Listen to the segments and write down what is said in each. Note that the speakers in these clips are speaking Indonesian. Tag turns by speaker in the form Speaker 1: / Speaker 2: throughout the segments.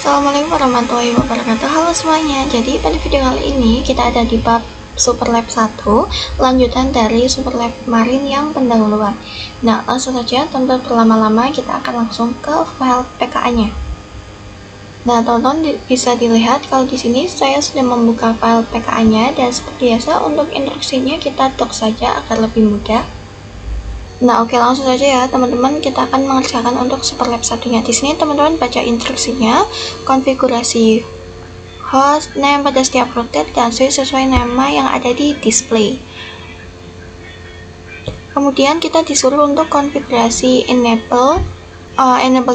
Speaker 1: Assalamualaikum warahmatullahi wabarakatuh. Halo semuanya. Jadi pada video kali ini kita ada di bab Superlab 1, lanjutan dari Superlab kemarin yang pendahuluan. Nah, langsung saja tanpa berlama-lama kita akan langsung ke file PKA-nya. Nah, teman-teman bisa dilihat kalau di sini saya sudah membuka file PKA-nya, dan seperti biasa untuk instruksinya kita dock saja agar lebih mudah. Nah, oke, langsung saja ya teman-teman, kita akan mengerjakan untuk Superlab satunya. Di sini teman-teman baca instruksinya, konfigurasi host name pada setiap router dan switch sesuai nama yang ada di display. Kemudian kita disuruh untuk konfigurasi enable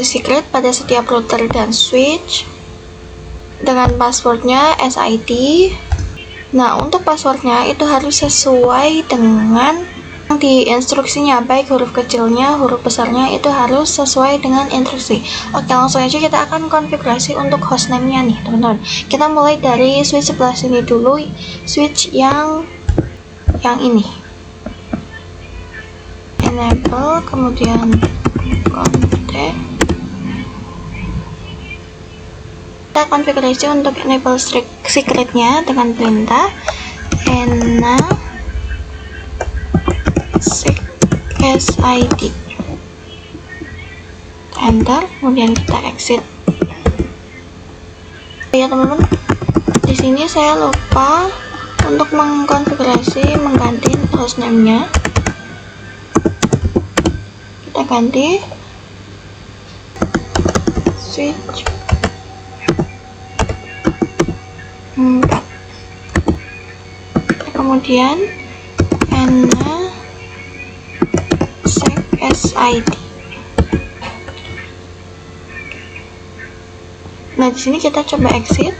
Speaker 1: secret pada setiap router dan switch dengan passwordnya SID. Nah, untuk passwordnya itu harus sesuai dengan di instruksinya, baik huruf kecilnya, huruf besarnya itu harus sesuai dengan instruksi. Oke, langsung aja kita akan konfigurasi untuk hostname-nya nih teman-teman. Kita mulai dari switch sebelah sini dulu, switch yang ini, enable, kemudian config. Kita konfigurasi untuk enable secretnya dengan perintah enable SID, enter, kemudian kita exit. Ya teman-teman, di sini saya lupa untuk mengganti hostname-nya. Kita ganti switch 4, kemudian SID. Nah, di sini kita coba exit.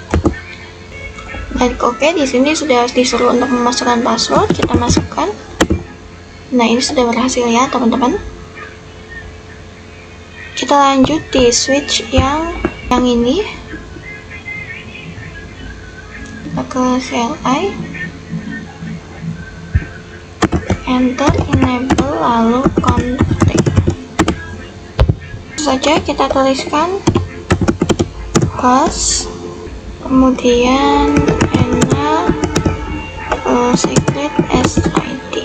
Speaker 1: Klik oke. Di sini sudah disuruh untuk memasukkan password, kita masukkan. Nah, ini sudah berhasil ya teman-teman. Kita lanjut di switch yang ini. Kita ke CLI, enter, enable, lalu config. Saja kita tuliskan host, kemudian enable secret SID.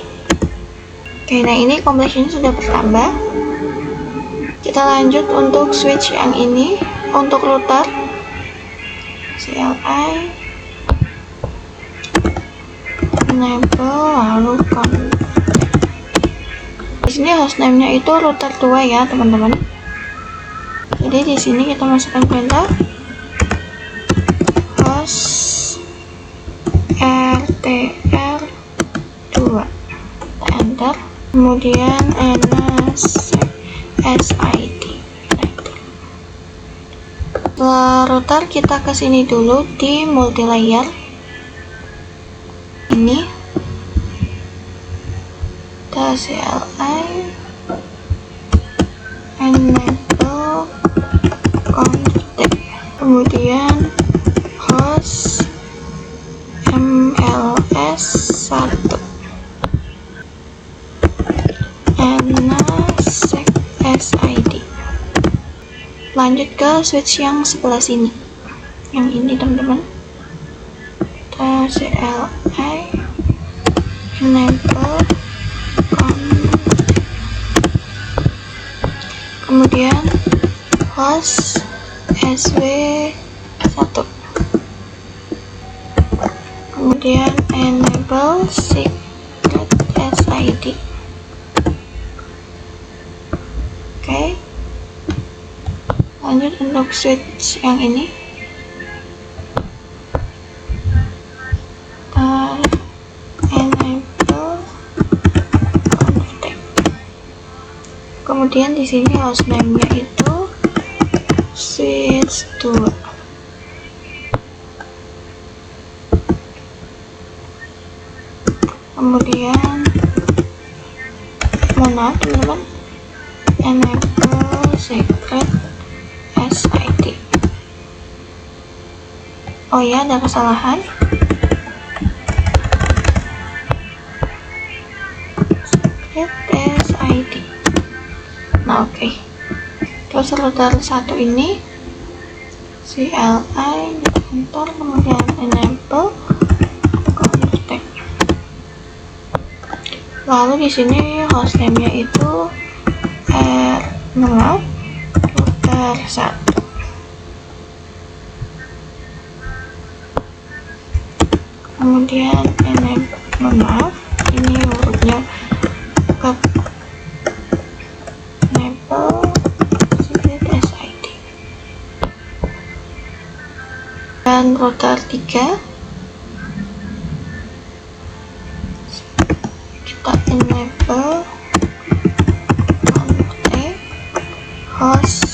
Speaker 1: Oke, nah ini completion sudah bertambah. Kita lanjut untuk switch yang ini, untuk router CLI, enable, lalu config. Di sini hostname-nya itu router 2 ya teman-teman. Jadi di sini kita masukkan perintah host RTR 2, enter, kemudian SID. Setelah router kita ke sini dulu di multilayer ini, kita CLI, enable config, kemudian host MLS 1, SID. Lanjut ke switch yang sebelah sini, yang ini teman-teman. Kita CLI, enable config, kemudian host SW1, kemudian enable secret SID. Oke, lanjut untuk switch yang ini, enable config, kemudian di sini hostname-nya itu switch 2. Kemudian mohon teman-teman, enable secret SID. Oh ya, ada kesalahan. Secret SID. Nah, oke. Terus router 1 ini CLI enter, kemudian enable config. Lalu di sini hostname-nya itu router 1. Kemudian enable, ini hurufnya ke enable secret SID. Dan router 3 kita enable config host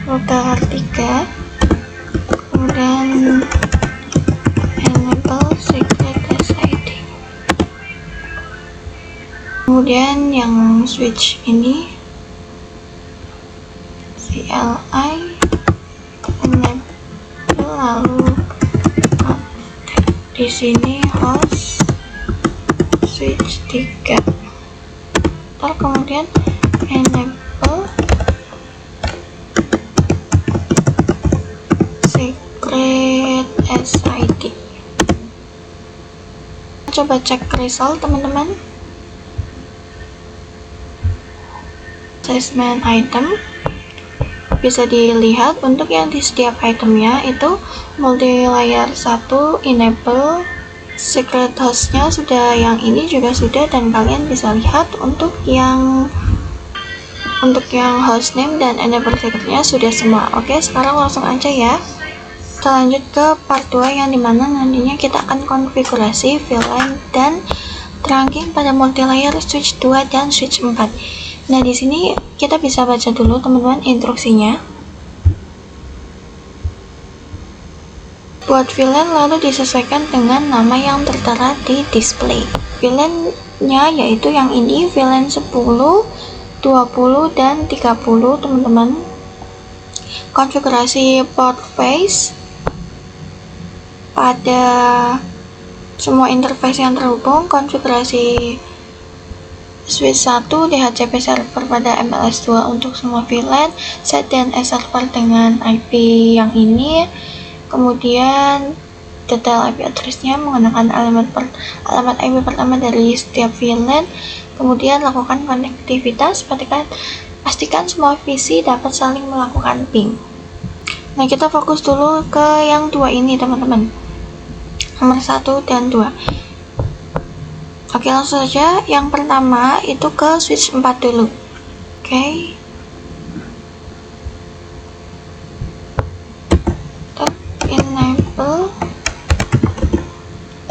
Speaker 1: router 3, kemudian enable secret SID. Kemudian yang switch ini CLI enable, lalu di sini host switch 3, kemudian enable secret SID. Coba cek result teman-teman. Assessment item bisa dilihat untuk yang di setiap itemnya itu multi layer 1 enable secret hostnya sudah, yang ini juga sudah, dan kalian bisa lihat untuk yang hostname dan enable secretnya sudah semua. Oke, sekarang langsung aja ya kita lanjut ke part 2 yang dimana nantinya kita akan konfigurasi VLAN dan trunking pada multi layer switch 2 dan switch 4. Nah, di sini kita bisa baca dulu teman-teman instruksinya. Buat VLAN lalu disesuaikan dengan nama yang tertera di display. VLAN-nya yaitu yang ini, VLAN 10, 20, dan 30 teman-teman. Konfigurasi port face pada semua interface yang terhubung, konfigurasi switch 1 DHCP server pada MLS 2 untuk semua VLAN, set DNS server dengan IP yang ini, kemudian detail IP address-nya menggunakan alamat IP pertama dari setiap VLAN, kemudian lakukan konektivitas, pastikan semua VC dapat saling melakukan ping. Nah, kita fokus dulu ke yang dua ini teman-teman, nomor 1 dan 2. Oke, langsung saja. Yang pertama itu ke switch 4 dulu. Oke. Tap enable,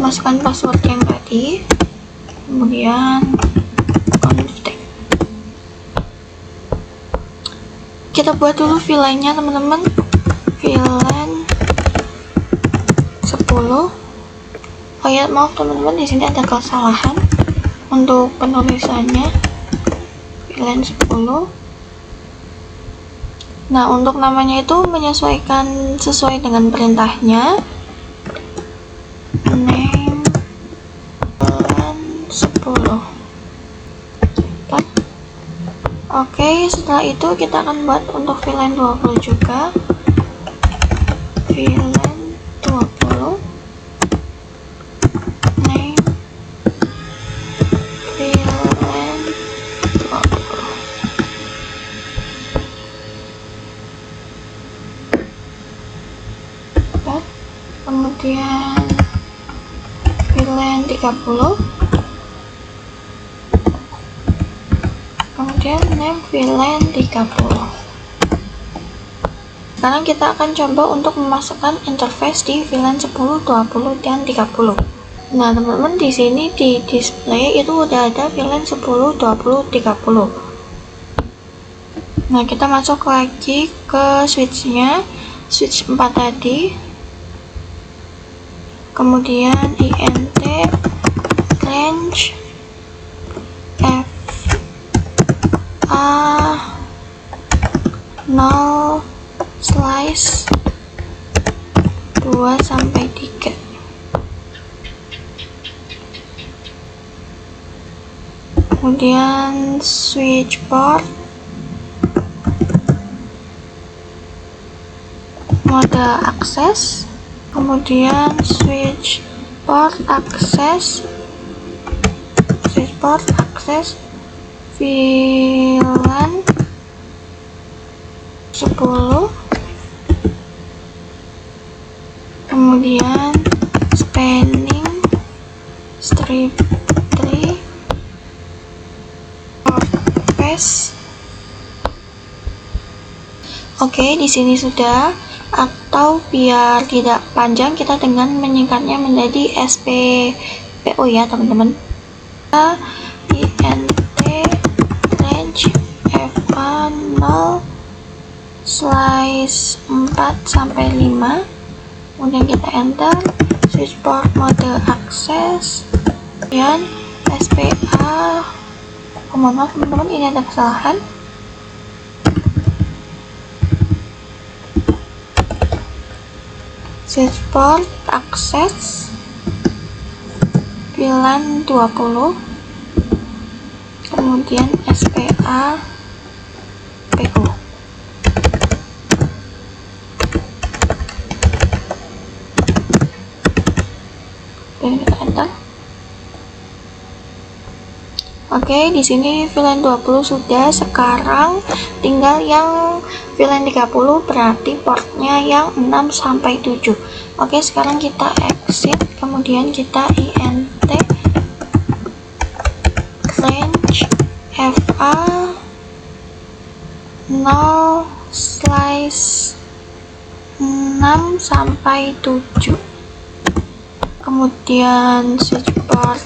Speaker 1: masukkan password yang tadi, kemudian config. Kita buat dulu VLAN-nya teman-teman. VLAN 10. Oh ya, maaf teman-teman, di sini ada kesalahan untuk penulisannya. VLAN 10. Nah, untuk namanya itu menyesuaikan sesuai dengan perintahnya. Name VLAN 10. Oke, setelah itu kita akan buat untuk VLAN 20 juga. VLAN 20. Name VLAN 20. Kemudian VLAN 30. Kemudian name VLAN 30. Sekarang kita akan coba untuk memasukkan interface di VLAN 10, 20, dan 30. Nah, teman-teman, di sini di display itu udah ada VLAN 10, 20, 30. Nah, kita masuk lagi ke switch-nya, switch 4 tadi. Kemudian int range fa 0 slice 2 sampai 3. Kemudian switch port mode akses, kemudian switch port akses VLAN 10, kemudian spanning strip 3 port pass. Oke, di sini sudah. Atau biar tidak panjang, kita dengan menyingkatnya menjadi SPPO ya teman-teman. INT range FA0 slice 4 sampai 5, kemudian kita enter, switch port mode akses, kemudian SPA. Mohon maaf teman-teman, ini ada kesalahan. Switch port akses VLAN 20, kemudian SPA PO. Dan kita enter. Oke, di sini VLAN 20 sudah. Sekarang tinggal yang VLAN 30, berarti portnya yang 6 sampai 7. Oke, sekarang kita exit, kemudian kita INT range FA 0 slice 6 sampai 7. Kemudian switch port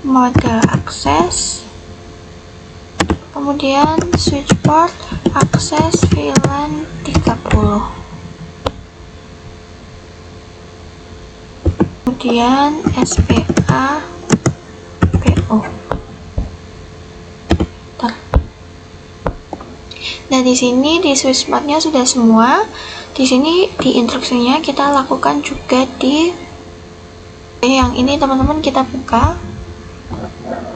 Speaker 1: mode akses, kemudian switch port akses VLAN 30, kemudian SPA PO. Nah, di sini di switch mode-nya sudah semua. Di sini di instruksinya kita lakukan juga di yang ini teman-teman. Kita buka,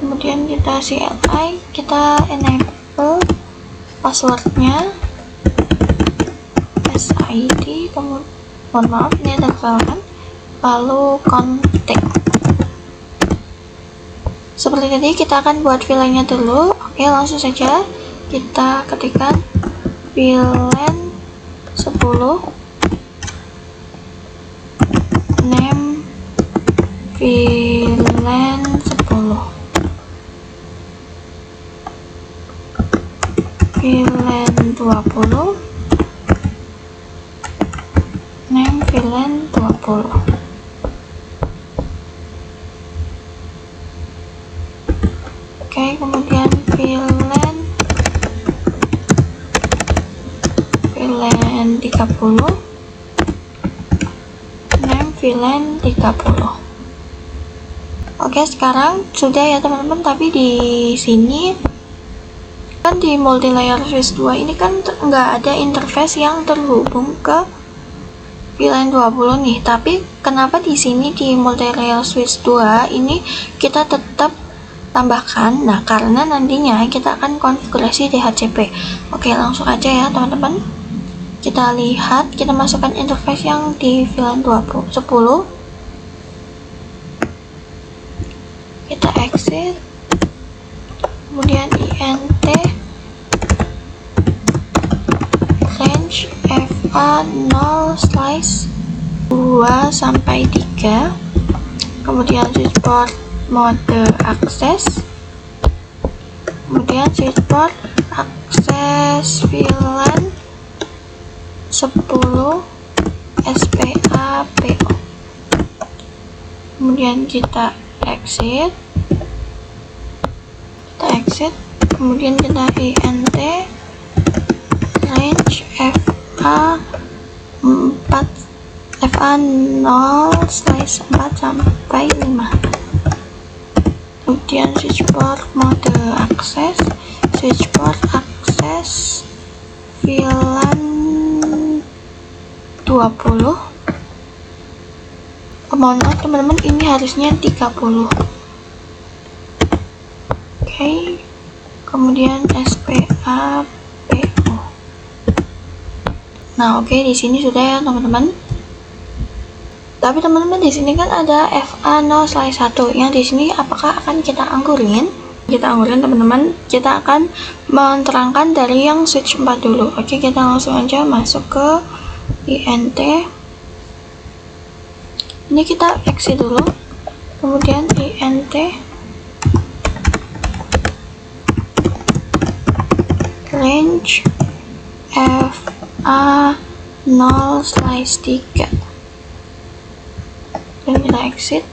Speaker 1: kemudian kita CLI, kita enable passwordnya SID, kemudian mohon maaf ini ada kesalahan, lalu kontak. Seperti tadi, kita akan buat VLAN-nya dulu. Oke, langsung saja kita ketikkan VLAN 10 name VLAN 10 VLAN 20 name VLAN 20. Oke, kemudian VLAN 30 name VLAN 30. Oke, sekarang sudah ya teman-teman, tapi di sini kan di multi layer switch 2 ini kan nggak ada interface yang terhubung ke VLAN 20 nih. Tapi kenapa di sini di multi layer switch 2 ini kita tetap tambahkan? Nah, karena nantinya kita akan konfigurasi DHCP. Oke, langsung aja ya teman-teman. Kita lihat, kita masukkan interface yang di VLAN 10. Kita exit, kemudian INT range FA 0 slice 2 sampai 3, kemudian switch port mode akses, kemudian switch port akses VLAN 10 SPA PO. Kemudian kita exit, kemudian kita INT range FA 0 slice 4 sampai 5, kemudian switch port mode akses, switch port akses VLAN 20. Mohon maaf teman-teman, ini harusnya 30. Oke, kemudian SPA PO. Nah, oke, di sini sudah ya teman-teman. Tapi teman-teman di sini kan ada FA0/1. Yang di sini apakah akan kita anggurin? Kita anggurin teman-teman. Kita akan menerangkan dari yang switch 4 dulu. Oke, kita langsung aja masuk ke INT. Ini kita exit dulu. Kemudian INT range FA0/3 dan kita exit,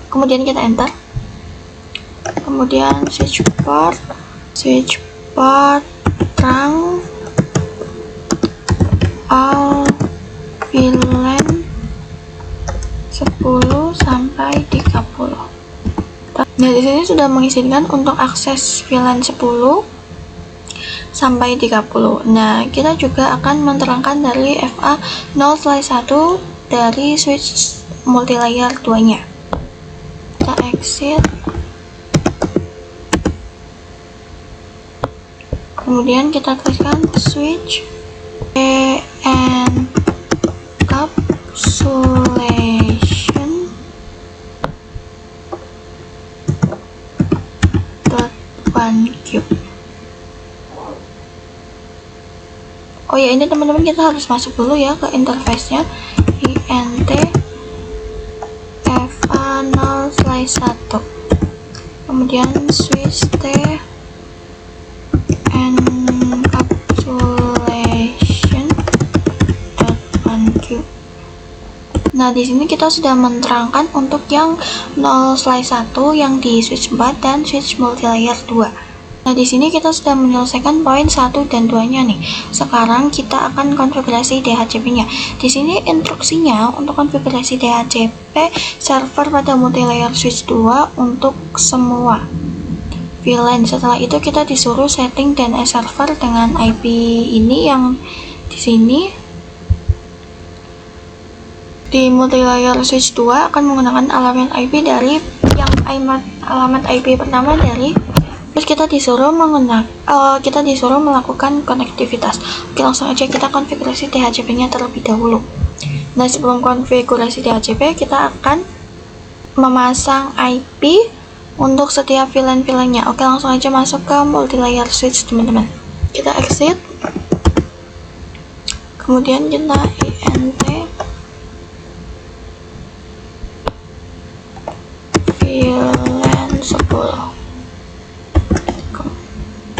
Speaker 1: kemudian kita enter, kemudian switch port trunk all VLAN 10 sampai 30. Nah, di sini sudah mengizinkan untuk akses VLAN 10 sampai 30. Nah, kita juga akan menerangkan dari FA0/1 dari switch multilayer 2-nya. Kita exit. Kemudian kita klikkan switch encapsulation .1Q. Oh ya, ini teman-teman kita harus masuk dulu ya ke interface-nya. INT FA0/1, kemudian switch T encapsulation .1Q. Nah, di sini kita sudah menerangkan untuk yang 0/1 yang di switch 4 dan switch multilayer 2. Nah, di sini kita sudah menyelesaikan poin 1 dan 2-nya nih. Sekarang kita akan konfigurasi DHCP-nya. Di sini instruksinya untuk konfigurasi DHCP server pada multilayer switch 2 untuk semua VLAN. Setelah itu kita disuruh setting DNS server dengan IP ini yang di sini. Di multilayer switch 2 akan menggunakan alamat IP dari yang alamat IP pertama dari, terus kita disuruh melakukan konektivitas. Oke, langsung aja kita konfigurasi DHCP-nya terlebih dahulu. Nah, sebelum konfigurasi DHCP, kita akan memasang IP untuk setiap VLAN-VLAN-nya. Oke, langsung aja masuk ke multilayer switch, teman-teman. Kita exit. Kemudian kita INT VLAN 10.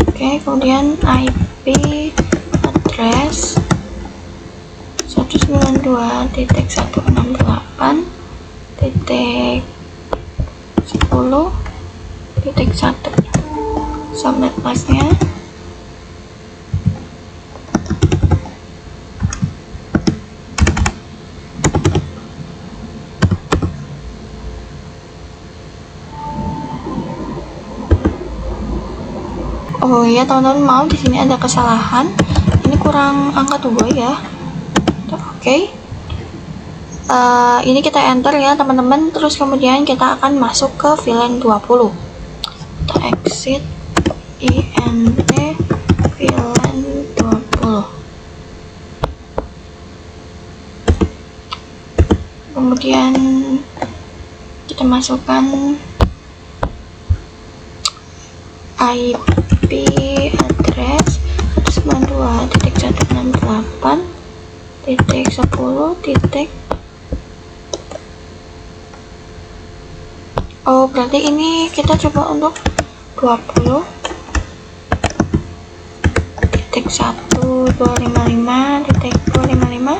Speaker 1: Oke, kemudian IP address 192.168.10.1 subnet masknya. Oh ya teman-teman, maaf di sini ada kesalahan. Ini kurang angka 2 ya. Oke. Ini kita enter ya teman-teman. Terus kemudian kita akan masuk ke VLAN 20. Kita exit INT VLAN 20. Kemudian kita masukkan IP address 192.168.10. Oh, berarti ini kita coba untuk 20.1.255.255,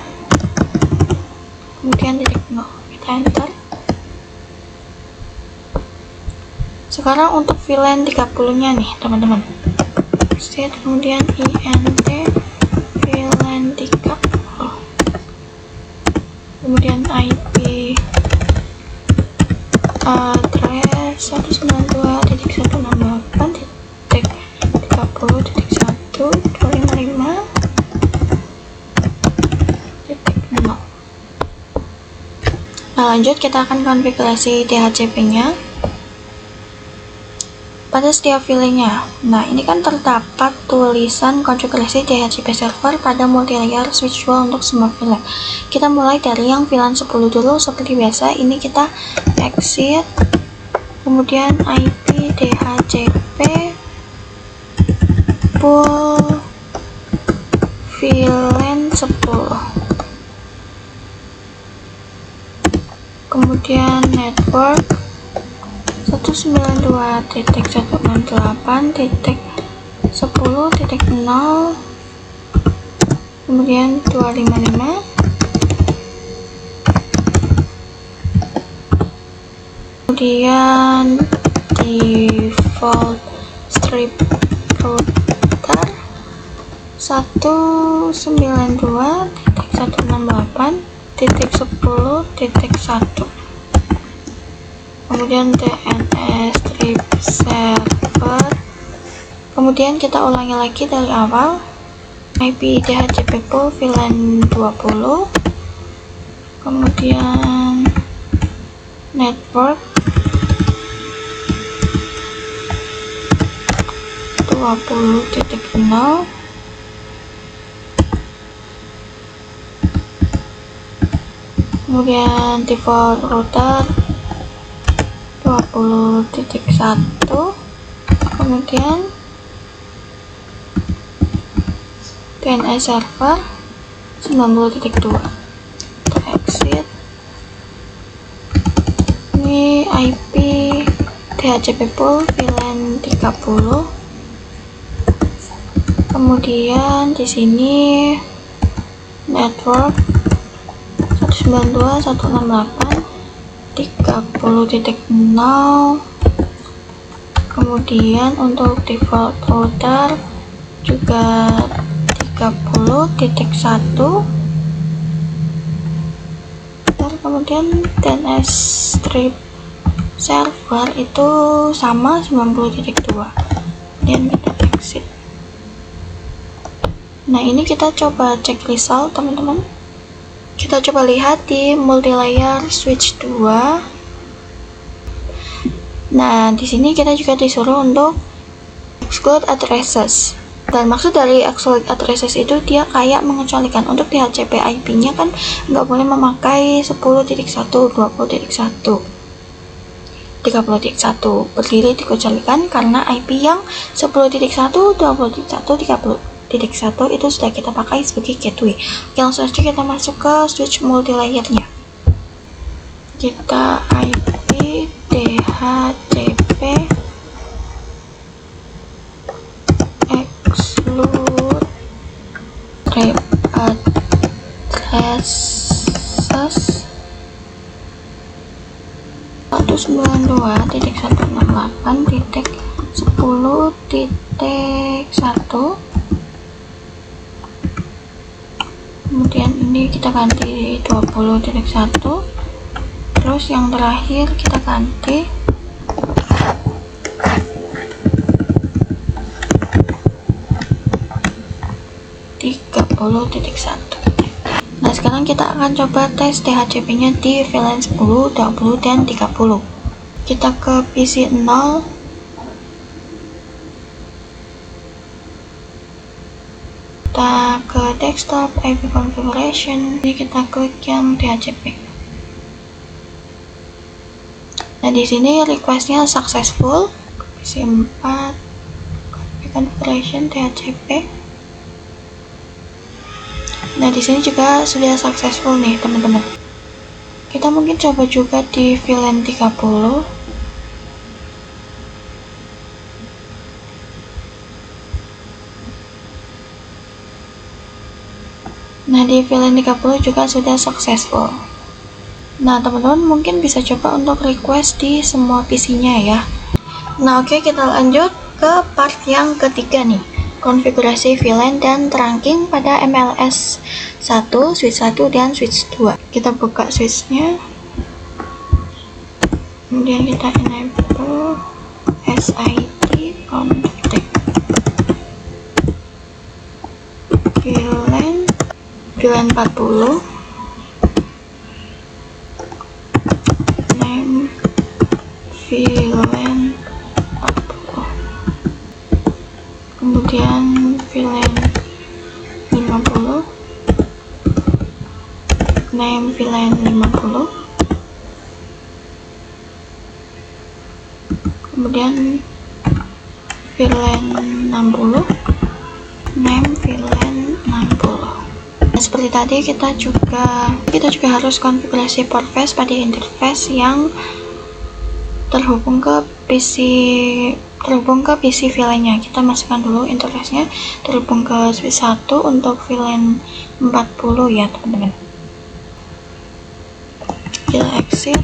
Speaker 1: kemudian titik 0. Kita enter. Sekarang untuk VLAN 30-nya nih teman-teman. Set, kemudian INT VLAN 30, kemudian IP address 192.168.10.255.0. Nah, lanjut kita akan konfigurasi DHCP-nya. pada setiap VLAN-nya. Nah, ini kan terdapat tulisan konfigurasi DHCP server pada multilayer switch 2 untuk semua VLAN. Kita mulai dari yang VLAN 10 dulu. Seperti biasa, ini kita exit, kemudian IP DHCP pool VLAN 10, kemudian network 192.168.10.0, kemudian 255, kemudian default strip router 192.168.10.1, kemudian DNS strip server. Kemudian kita ulangi lagi dari awal, IP DHCP pool VLAN 20, kemudian network 20.0, kemudian default router 20.1, kemudian DNS server 90.2. Exit. Ini IP DHCP pool VLAN 30. Kemudian di sini network 192.168.30.0, kemudian untuk default router juga 30.1, dan kemudian DNS strip server itu sama 90.2. Kemudian kita exit. Nah, ini kita coba cek result, teman-teman. Kita coba lihat di multilayer switch 2. Nah, di sini kita juga disuruh untuk exclude addresses. Dan maksud dari exclude addresses itu dia kayak mengecualikan untuk DHCP IP-nya kan nggak boleh memakai 10.1, 20.1, 30.1. Berdiri dikecualikan karena IP yang 10.1, 20.1, 30.1 itu sudah kita pakai sebagai gateway. Oke, langsung saja kita masuk ke switch multilayernya. Kita IP DHCP exclude strip addresses 192.168.10.1. Kemudian ini kita ganti 20.1, terus yang terakhir kita ganti 30.1. Nah, sekarang kita akan coba tes DHCP-nya di VLAN 10, 20, dan 30. Kita ke PC 0, kita ke desktop IP configuration, jadi kita klik yang DHCP. Nah, di sini requestnya successful. PC 4 IP configuration DHCP. Nah, di sini juga sudah successful nih, teman-teman. Kita mungkin coba juga di VLAN 30. Nah, di VLAN 30 juga sudah successful. Nah, teman-teman mungkin bisa coba untuk request di semua PC-nya ya. Nah, oke, kita lanjut ke part yang ketiga nih. Konfigurasi VLAN dan trunking pada MLS 1, switch 1, dan switch 2. Kita buka switch-nya. Kemudian kita enable SID config VLAN 40, name VLAN 40. kemudian VLAN 50, name VLAN 50, kemudian VLAN 60, name VLAN 60. Nah, seperti tadi kita juga harus konfigurasi portface pada interface yang terhubung ke PC VLAN-nya. Kita masukkan dulu interface-nya terhubung ke switch 1 untuk VLAN 40 ya teman-teman. Kita exit,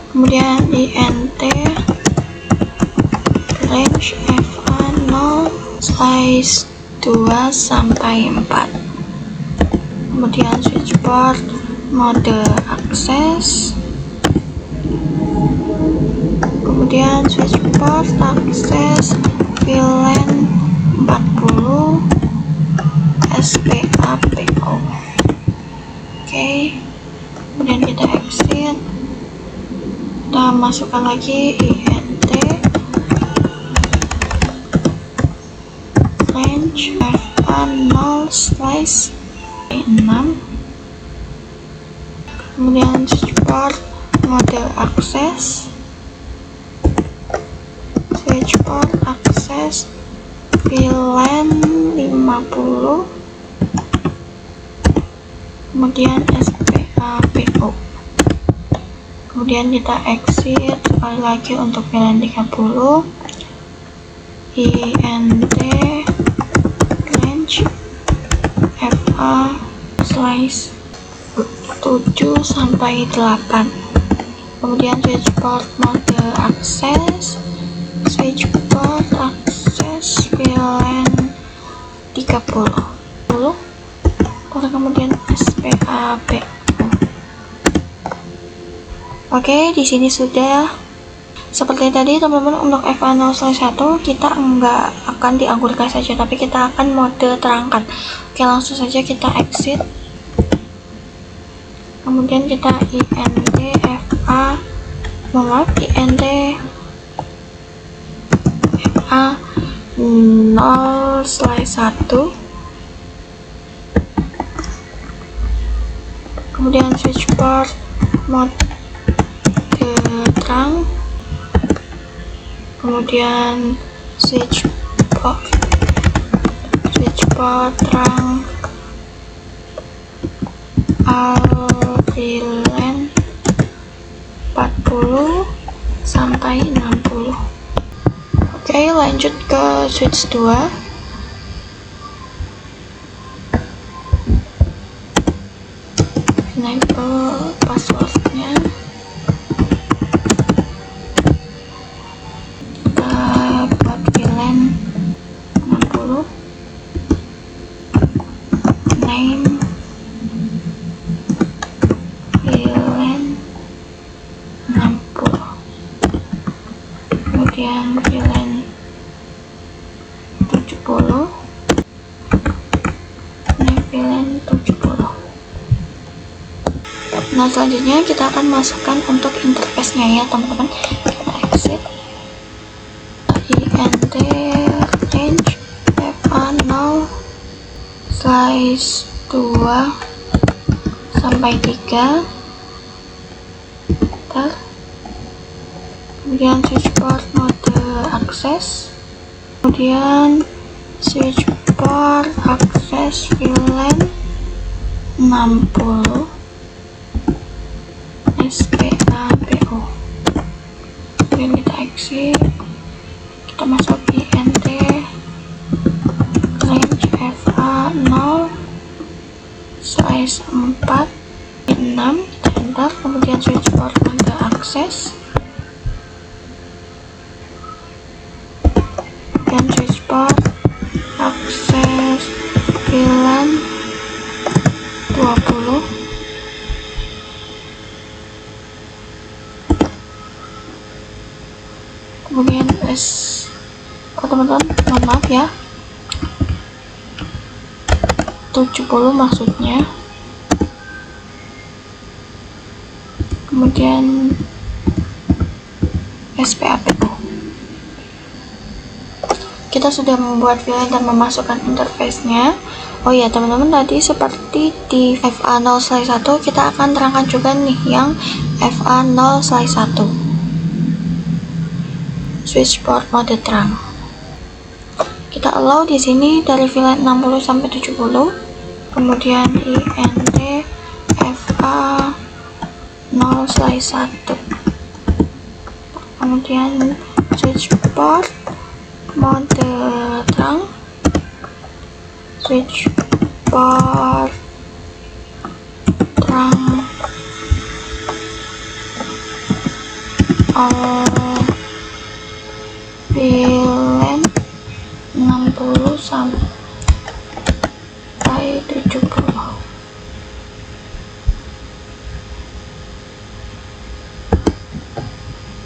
Speaker 1: kemudian int range FA 0 slice 2 sampai 4, kemudian switch port mode akses, kemudian switch port akses VLAN 40 SPAPO. Oke, kemudian kita exit, kita masukkan lagi int range FA 0 slice 6, kemudian switch port mode akses, switch port akses VLAN 50, kemudian SPAPO. Kemudian kita exit sekali lagi untuk VLAN 30, int range FA slice 7 sampai 8, kemudian switch port mode akses, switch port akses VLAN 30, kemudian SPAPO. Oke, di sini sudah seperti tadi teman-teman. Untuk FA 0/1 kita enggak akan dianggur gas saja, tapi kita akan mode terangkat. Oke, langsung saja kita exit, kemudian kita int FA 0/1, kemudian switch port mode terang, kemudian switch port terang VLAN 40 sampai 60. Oke, lanjut ke switch 2. Enable passwordnya, kita buat VLAN 60, name VLAN 60, kemudian VLAN 70, name VLAN 70. Nah, selanjutnya kita akan masukkan untuk interface-nya ya teman-teman. Kita exit, int range FA 0 slice 2 sampai 3, kemudian switch port mode akses, kemudian switch port akses VLAN 60 SPAPO. Kemudian kita exit, kita masuk int range FA 0 size 4 6, kita enter, kemudian switch port mode akses, dan switch port akses VLAN 20, kemudian teman-teman, mohon maaf ya, 70 maksudnya, kemudian SPAPO. kita sudah membuat VLAN dan memasukkan interface-nya. Oh ya teman-teman, tadi seperti di FA0/1 kita akan terangkan juga nih yang FA0/1, switch port mode terang. Kita allow di sini dari VLAN 60 sampai 70, kemudian INT FA0/1, kemudian switch port mode terang, switch port terang VLAN 60 sampai 70.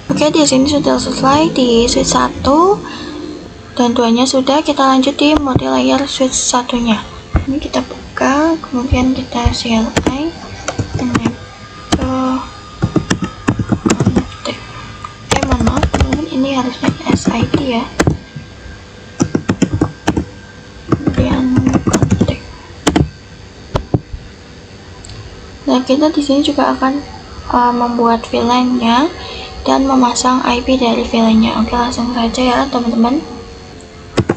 Speaker 1: Oke, di sini sudah selesai di switch 1 dan 2-nya sudah. Kita lanjut di multilayer switch 1-nya. Ini kita buka, kemudian kita CLI enable connect. Mohon maaf teman-teman, ini harusnya SID ya. Kemudian connect. Nah, kita di sini juga akan membuat VLAN-nya dan memasang IP dari VLAN-nya. Oke, langsung saja ya teman-teman.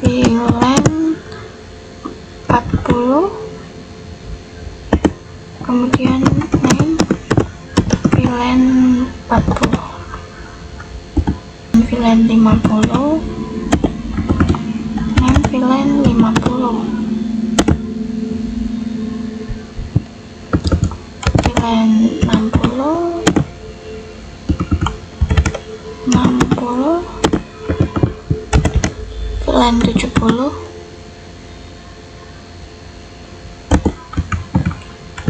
Speaker 1: VLAN 40, kemudian name VLAN 40, VLAN 50, name VLAN 50, VLAN 60, 60, VLAN 70,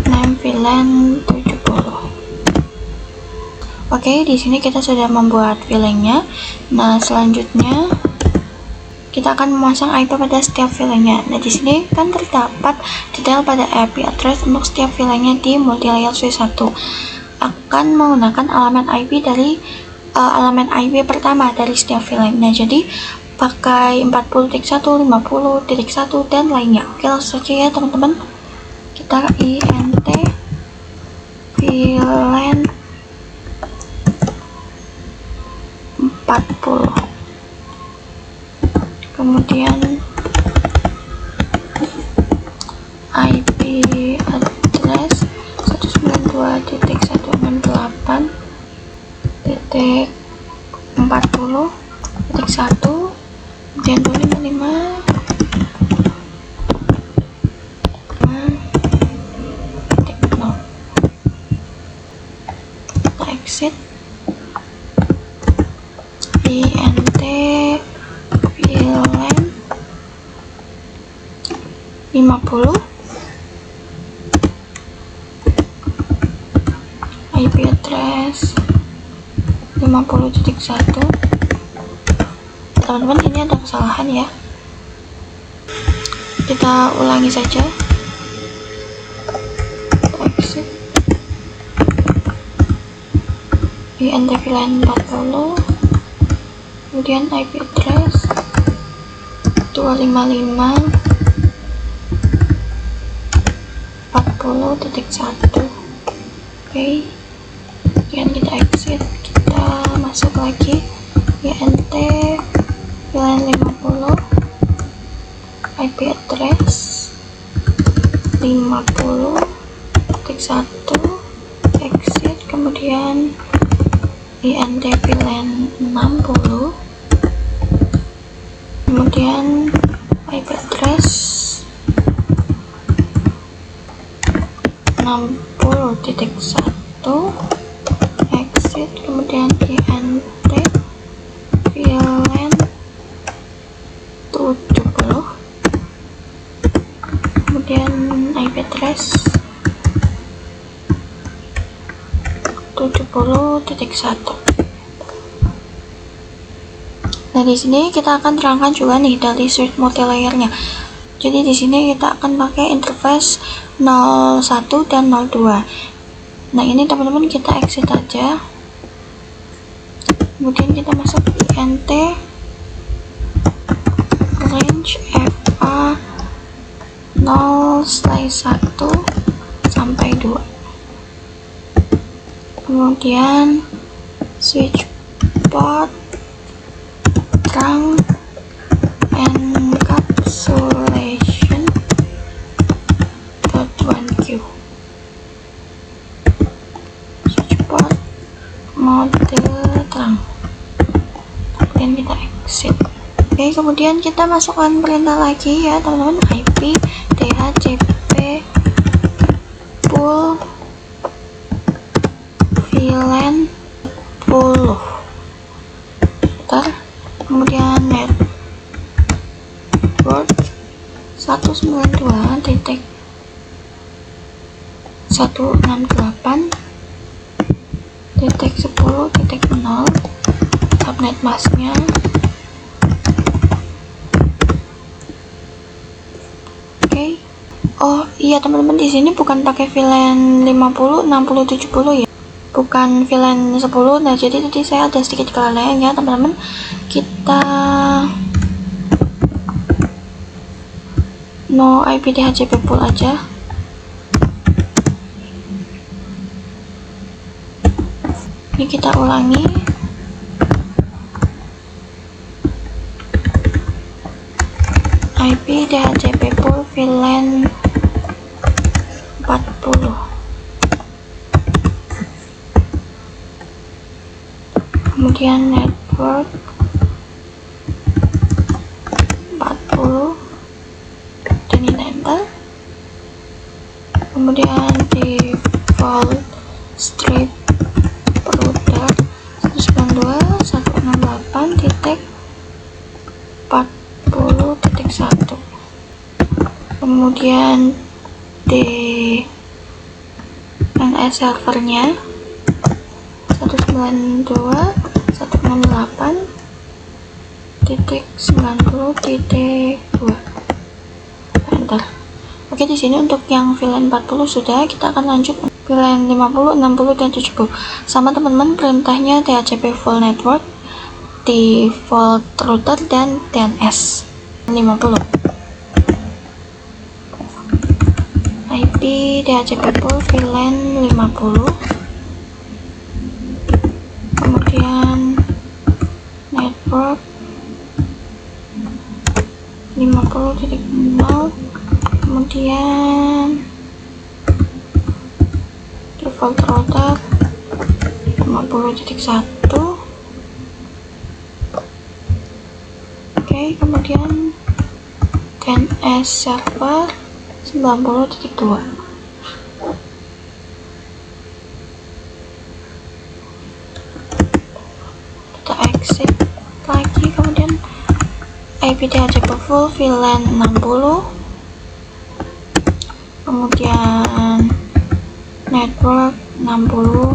Speaker 1: name VLAN 70. Oke, di sini kita sudah membuat VLAN-nya. Nah, selanjutnya kita akan memasang IP pada setiap VLAN-nya. Nah, di sini kan terdapat detail pada IP address untuk setiap VLAN-nya di multilayer switch 1. Akan menggunakan elemen IP dari elemen IP pertama dari setiap VLAN. Nah, jadi pakai 40.1, 50.1 dan lainnya. Oke, langsung saja ya teman-teman. Kita INT VLAN 40, kemudian IP address 192.168.40.1, kemudian 255. Kita exit. INT VLAN 50, IP address 50.1. Teman-teman, ini ada kesalahan ya, kita ulangi saja. Exit. INT VLAN 40, kemudian IP address 255 40.1. Oke, kemudian kita exit, kita masuk lagi. INT VLAN 50, IP address 50.1, exit, kemudian INT VLAN 60, kemudian IP address 60.1, exit, kemudian INT VLAN 70, kemudian IP address 70.1. Nah, di sini kita akan terangkan juga nih dari switch multilayernya. Jadi di sini kita akan pakai interface 01 dan 02. Nah, ini teman-teman kita exit aja. Kemudian kita masuk INT range FA 0/1 sampai 2. Kemudian switch port trunk encapsulation .1Q. Switch port mode trunk. Kemudian kita exit. Oke, kemudian kita masukkan perintah lagi ya teman-teman, IP DHCP full VLAN 10. Kemudian network 192.168.10.0 subnet masknya. Oke. Oh iya teman-teman, di sini bukan pakai VLAN 50, 60, 70 ya. Bukan VLAN 10. Nah, jadi tadi saya ada sedikit kelalaian ya teman-teman. Kita no IP DHCP full aja. Ini kita ulangi. IP DHCP full VLAN 40. Kemudian network 40 dan ini enter. Kemudian default strip router 192.168.40.1. kemudian DNS servernya 192.168.90.2. Enter. Oke, di sini untuk yang VLAN 40 sudah, kita akan lanjut VLAN 50, 60 dan 70. Sama teman-teman, perintahnya DHCP full network, default router dan DNS 50. IP DHCP full VLAN 50. Kemudian network 50.0, kemudian default router 50.1. Oke, kemudian DNS server 90.2. Kita exit lagi, kemudian IP DHCP full VLAN 60, kemudian network 60,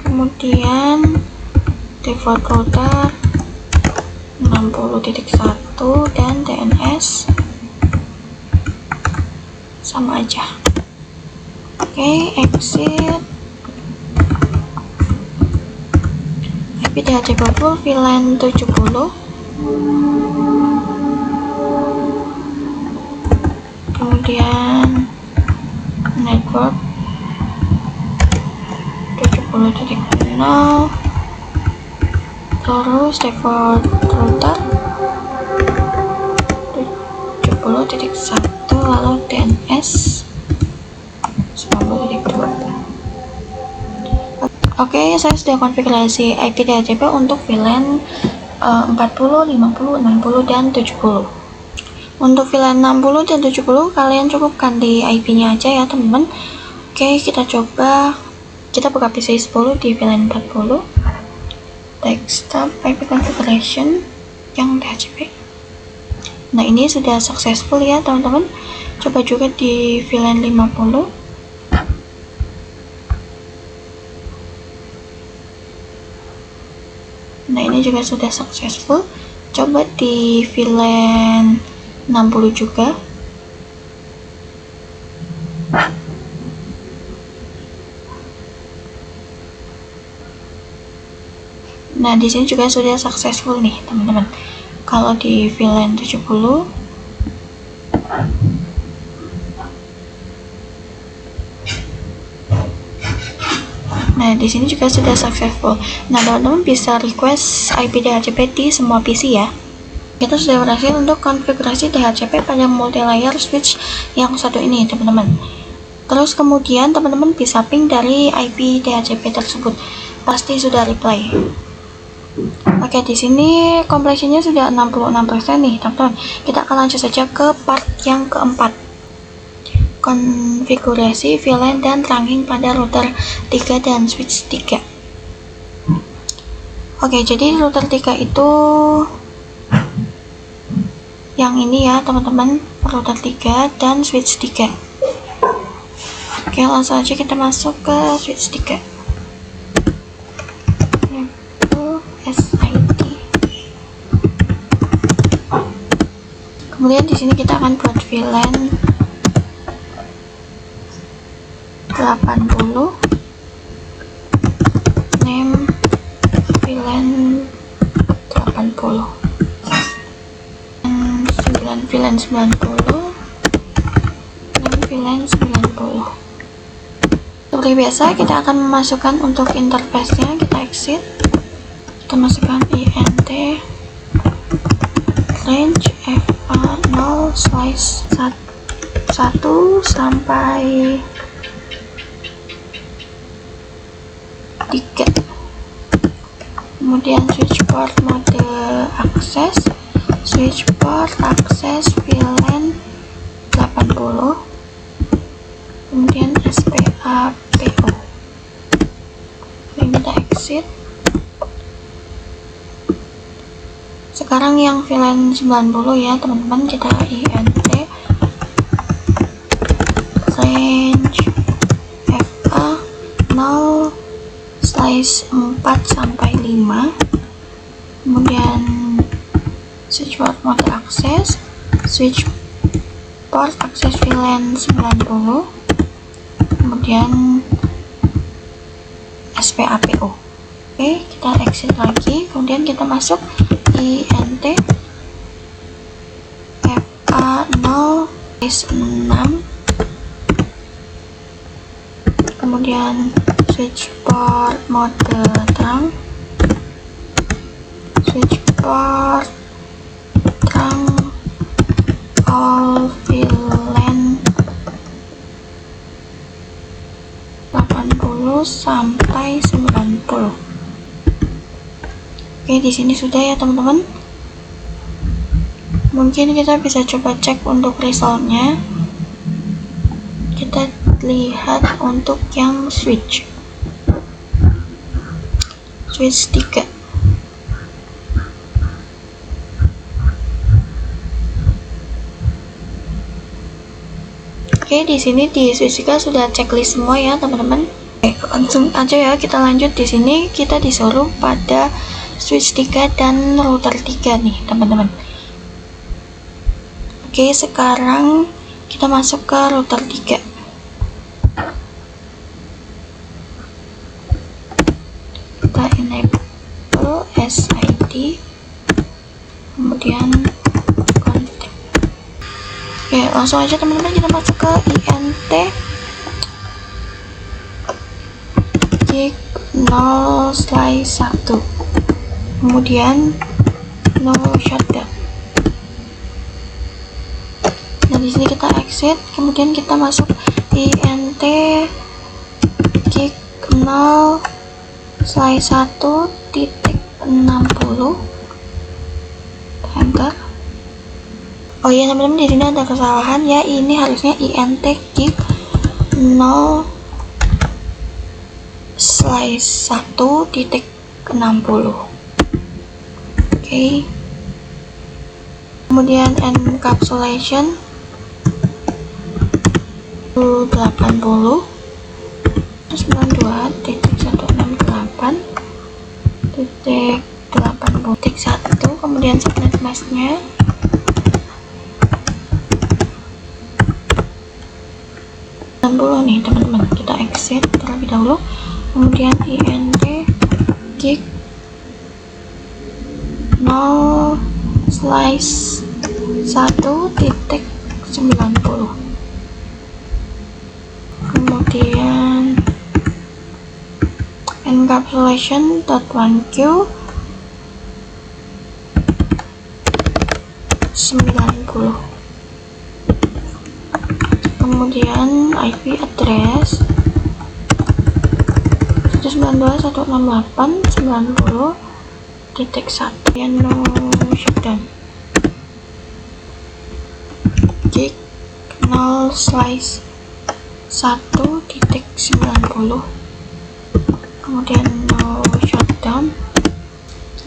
Speaker 1: kemudian default router 60.1 dan DNS sama aja. Oke, exit. IP DHCP full VLAN 70, kemudian network 70.0, terus default router 70.1, lalu DNS 90.2. Oke, saya sudah konfigurasi IP DHCP untuk VLAN 40, 50, 60, dan 70. Untuk VLAN 60 dan 70 kalian cukupkan di IP-nya aja ya teman-teman. Oke, kita coba. Kita buka PC 10 di VLAN 40. Desktop IP configuration yang DHCP. Nah, ini sudah successful ya teman-teman. Coba juga di VLAN 50. Nah, ini juga sudah successful. Coba di VLAN 60 juga. Nah, di sini juga sudah successful nih, teman-teman. Kalau di VLAN 70, nah di sini juga sudah successful. Nah, teman-teman bisa request IP DHCP di semua PC ya. Kita sudah berhasil untuk konfigurasi DHCP pada multi-layer switch yang satu ini, teman-teman. Terus kemudian teman-teman bisa ping dari IP DHCP tersebut. Pasti sudah reply. Oke, di sini completionnya sudah 66% nih, teman-teman. Kita akan lanjut saja ke part yang keempat. Konfigurasi VLAN dan trunking pada router 3 dan switch 3. Oke, jadi router 3 itu yang ini ya, teman-teman. Router 3 dan switch 3. Oke, langsung aja kita masuk ke switch 3. SID. Kemudian di sini kita akan buat VLAN 80, name VLAN 80, VLAN 90, name VLAN 90. Seperti biasa, kita akan memasukkan untuk interface-nya. Kita exit, kita masukkan int range fa 0 slice 1 sampai 3. Kemudian switch port mode akses, switch port akses VLAN 80, kemudian SPAPO. Kita exit. Sekarang yang VLAN 90 ya, teman-teman. Kita int range fa 0 slice 4 sampai 5, kemudian switch port mode akses, switch port akses VLAN 90, kemudian SPAPO. Oke, kita exit lagi, kemudian kita masuk int fa 0 slice 6, kemudian switch port mode trunk, switch port trunk all VLAN 80 sampai 90. Oke, di sini sudah ya, teman-teman. Mungkin kita bisa coba cek untuk resultnya. Kita lihat untuk yang switch 3. Oke, di sini di switch 3 sudah checklist semua ya, teman-teman. Oke, langsung aja ya, kita lanjut. Di sini kita disuruh pada switch 3 dan router 3 nih, teman-teman. Oke, sekarang kita masuk ke router 3. Kita enable SID, kemudian config. Oke, langsung aja teman-teman, kita masuk ke int gig 0 slice 1, kemudian no shutdown. Nah, di sini kita exit, kemudian kita masuk int gig 0 slice 1 titik 60, enter. Oh iya, teman-teman, di sini ada kesalahan ya, ini harusnya int gig 0 slice 1 titik 60. Oke. Kemudian encapsulation 80 92.168.80.1, kemudian subnet masknya 90 nih, teman-teman. Kita exit terlebih dahulu, kemudian int gig 0/1.90. Kemudian encapsulation.1Q 90. Kemudian IP address 192.168.90.1 yang no shutdown. Gig 0/1.90, kemudian no shutdown.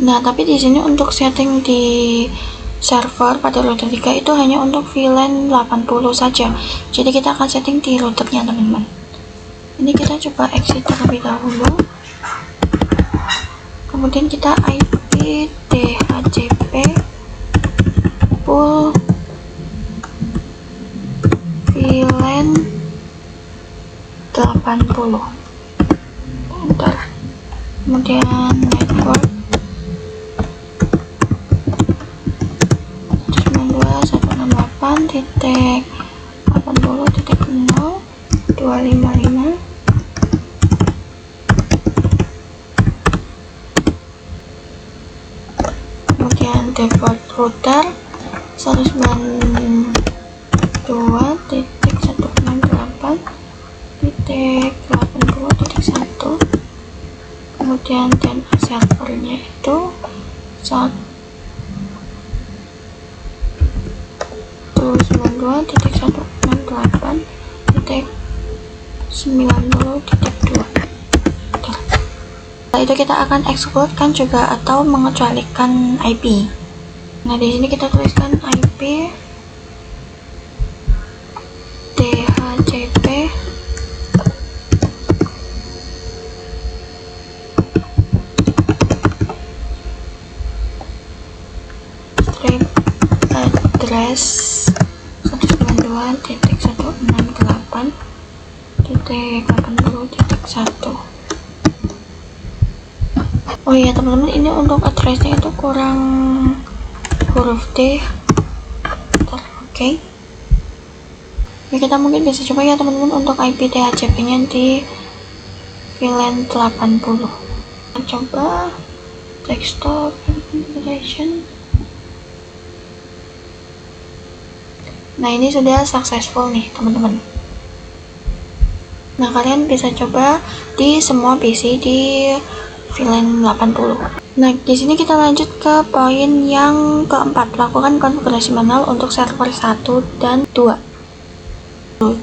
Speaker 1: Nah, tapi di sini untuk setting di server pada router 3 itu hanya untuk VLAN 80 saja. Jadi kita akan setting di routernya, teman-teman. Ini kita coba exit terlebih dahulu. Kemudian kita IP DHCP full VLAN 80. Enter. Kemudian network 192.168.80.0.255. Kemudian default router 192.168.80.1. Kemudian DNA servernya itu 192.168.90.2. Setelah itu kita akan exclude kan juga atau mengecualikan IP. Nah, di sini kita tuliskan IP DHCP strip address 192.168.80.1. Oh iya, teman-teman, ini untuk addressnya itu kurang huruf D. Oke. Ya, kita mungkin bisa coba ya, teman-teman, untuk IP DHCP nya di VLAN 80. Kita coba desktop configuration. Nah, ini sudah successful nih, teman-teman. Nah, kalian bisa coba di semua PC di VLAN 80. Nah, di sini kita lanjut ke poin yang keempat, lakukan konfigurasi manual untuk server 1 dan 2.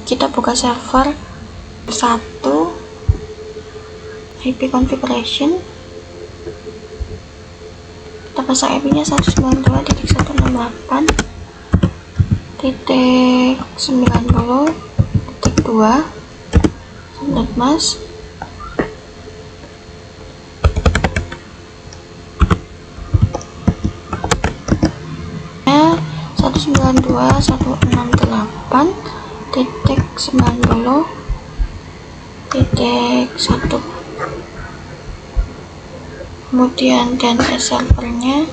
Speaker 1: Kita buka server 1, IP configuration. Kita pasang IP-nya 192.168.90.2 .mas. 192.168.90.1. Kemudian DNS servernya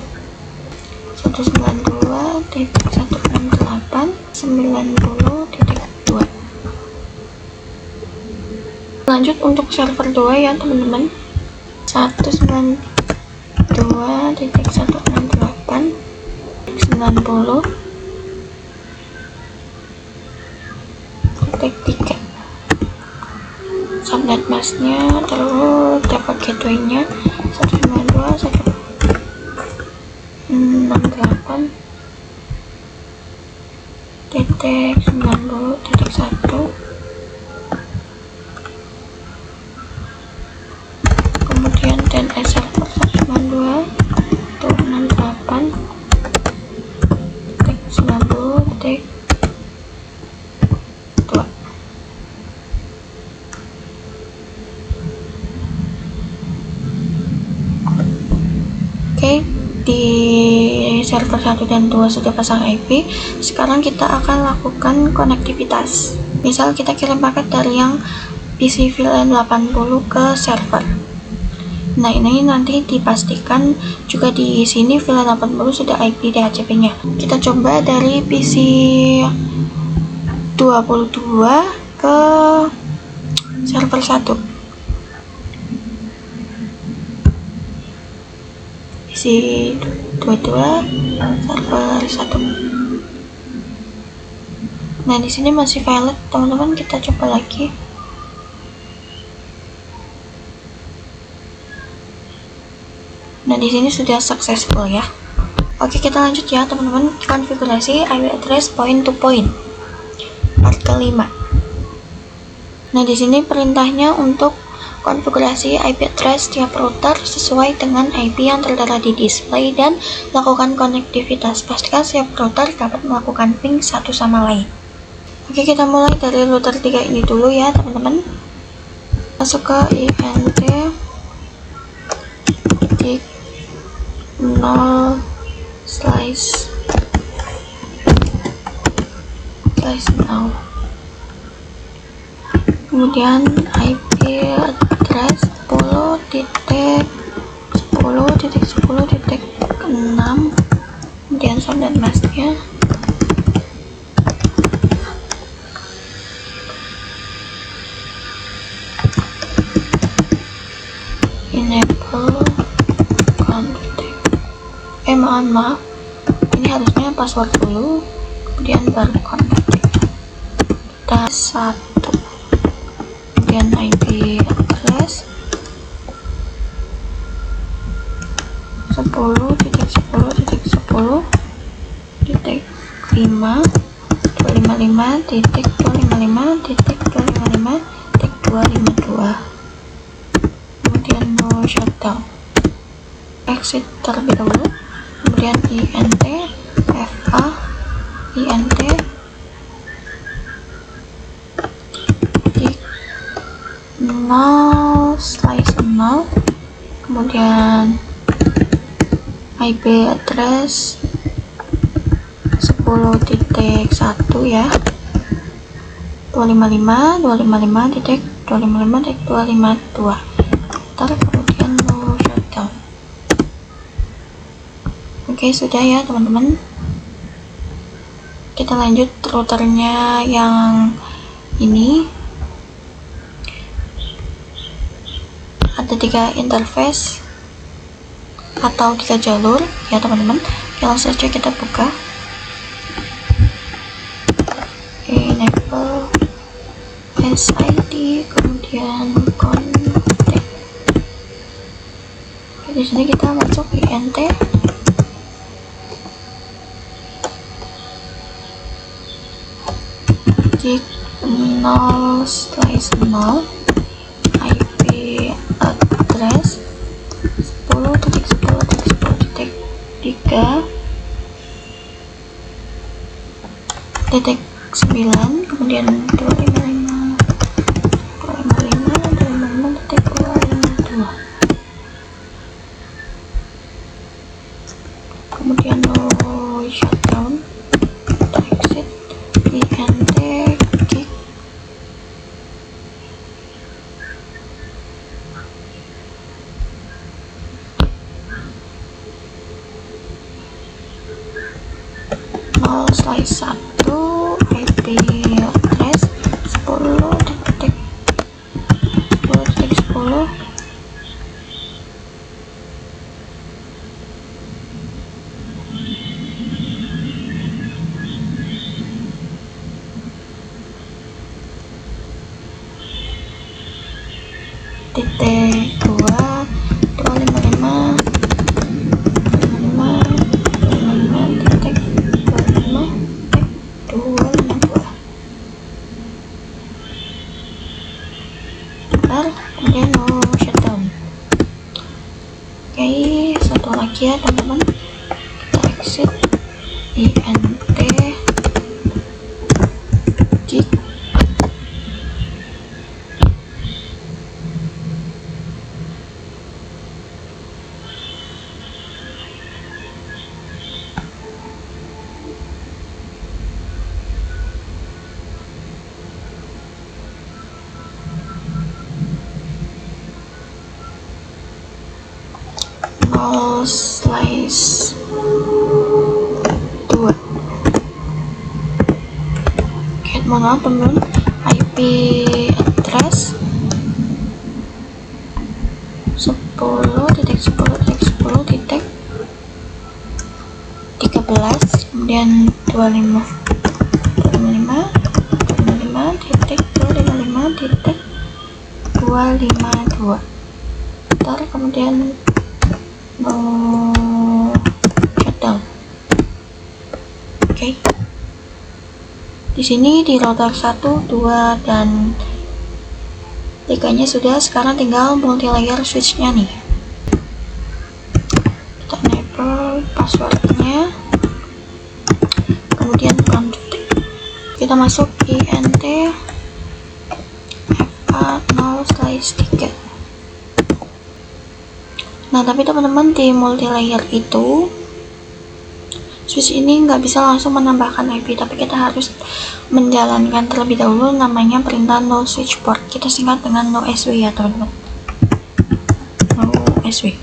Speaker 1: 192.168.90.2. Lanjut untuk server 2 ya, teman-teman. 192.168.90.3. Subnet masknya, terus dapat gateway-nya 192.168.90.1. Kemudian DNS server 192.168.90.2. Oke, di server 1 dan 2 sudah pasang IP. Sekarang kita akan lakukan konektivitas. Misal kita kirim paket dari yang PC VLAN 80 ke server. Nah, ini nanti dipastikan juga di sini VLAN 80 sudah IP DHCP-nya. Kita coba dari PC 22 ke server 1. PC 22 server 1. Nah, di sini masih valid, teman-teman. Kita coba lagi. Nah, di sini sudah successful ya. Oke, kita lanjut ya, teman-teman. Konfigurasi IP address point to point. Part kelima. Nah, di sini perintahnya untuk konfigurasi IP address tiap router sesuai dengan IP yang tertera di display dan lakukan konektivitas. Pastikan setiap router dapat melakukan ping satu sama lain. Oke, kita mulai dari router 3 ini dulu ya, teman-teman. Masuk ke INT 0 slice 0. Kemudian IP address 10.10.10.6, kemudian sound dan masknya. Enable config. Maaf, ini harusnya password dulu, kemudian baru config. Kita 1, kemudian IP address 10.10.10.255.255.255.252, kemudian no shutdown. Exit terlebih dahulu, kemudian INT FA INT 0 slice 0, kemudian IP address 10.1 ya, 255.255.255.252, kemudian no shutdown. Oke, sudah ya, teman-teman. Kita lanjut routernya yang ini. Ada 3 interface atau 3 jalur ya, teman-teman. Langsung saja kita buka. Enable SID, kemudian connect. Di sini kita masuk INT 0 slice 0, IP address 10.10.10.3.9, kemudian 255.255.252, kemudian no shutdown. Exit INT gig 0 slice 1, IP address 10.10.10. Titik 2 255 titik 252. Bentar, kemudian no shutdown. Oke, satu lagi ya, teman-teman. Kita exit INT gig 0 0/2. Oke, mohon maaf teman-teman, IP address 10.10.10.13, kemudian 255.255.252, ntar kemudian no shutdown. Oke. Di sini di router 1, 2, dan 3-nya sudah, sekarang tinggal multi-layer switch-nya nih. Kita enable passwordnya, kemudian config. Kita masuk int fa0/3. Nah, tapi teman-teman, di multi-layer itu switch ini nggak bisa langsung menambahkan IP, tapi kita harus menjalankan terlebih dahulu namanya perintah no switch port. Kita singkat dengan no sw ya teman-teman, no sw.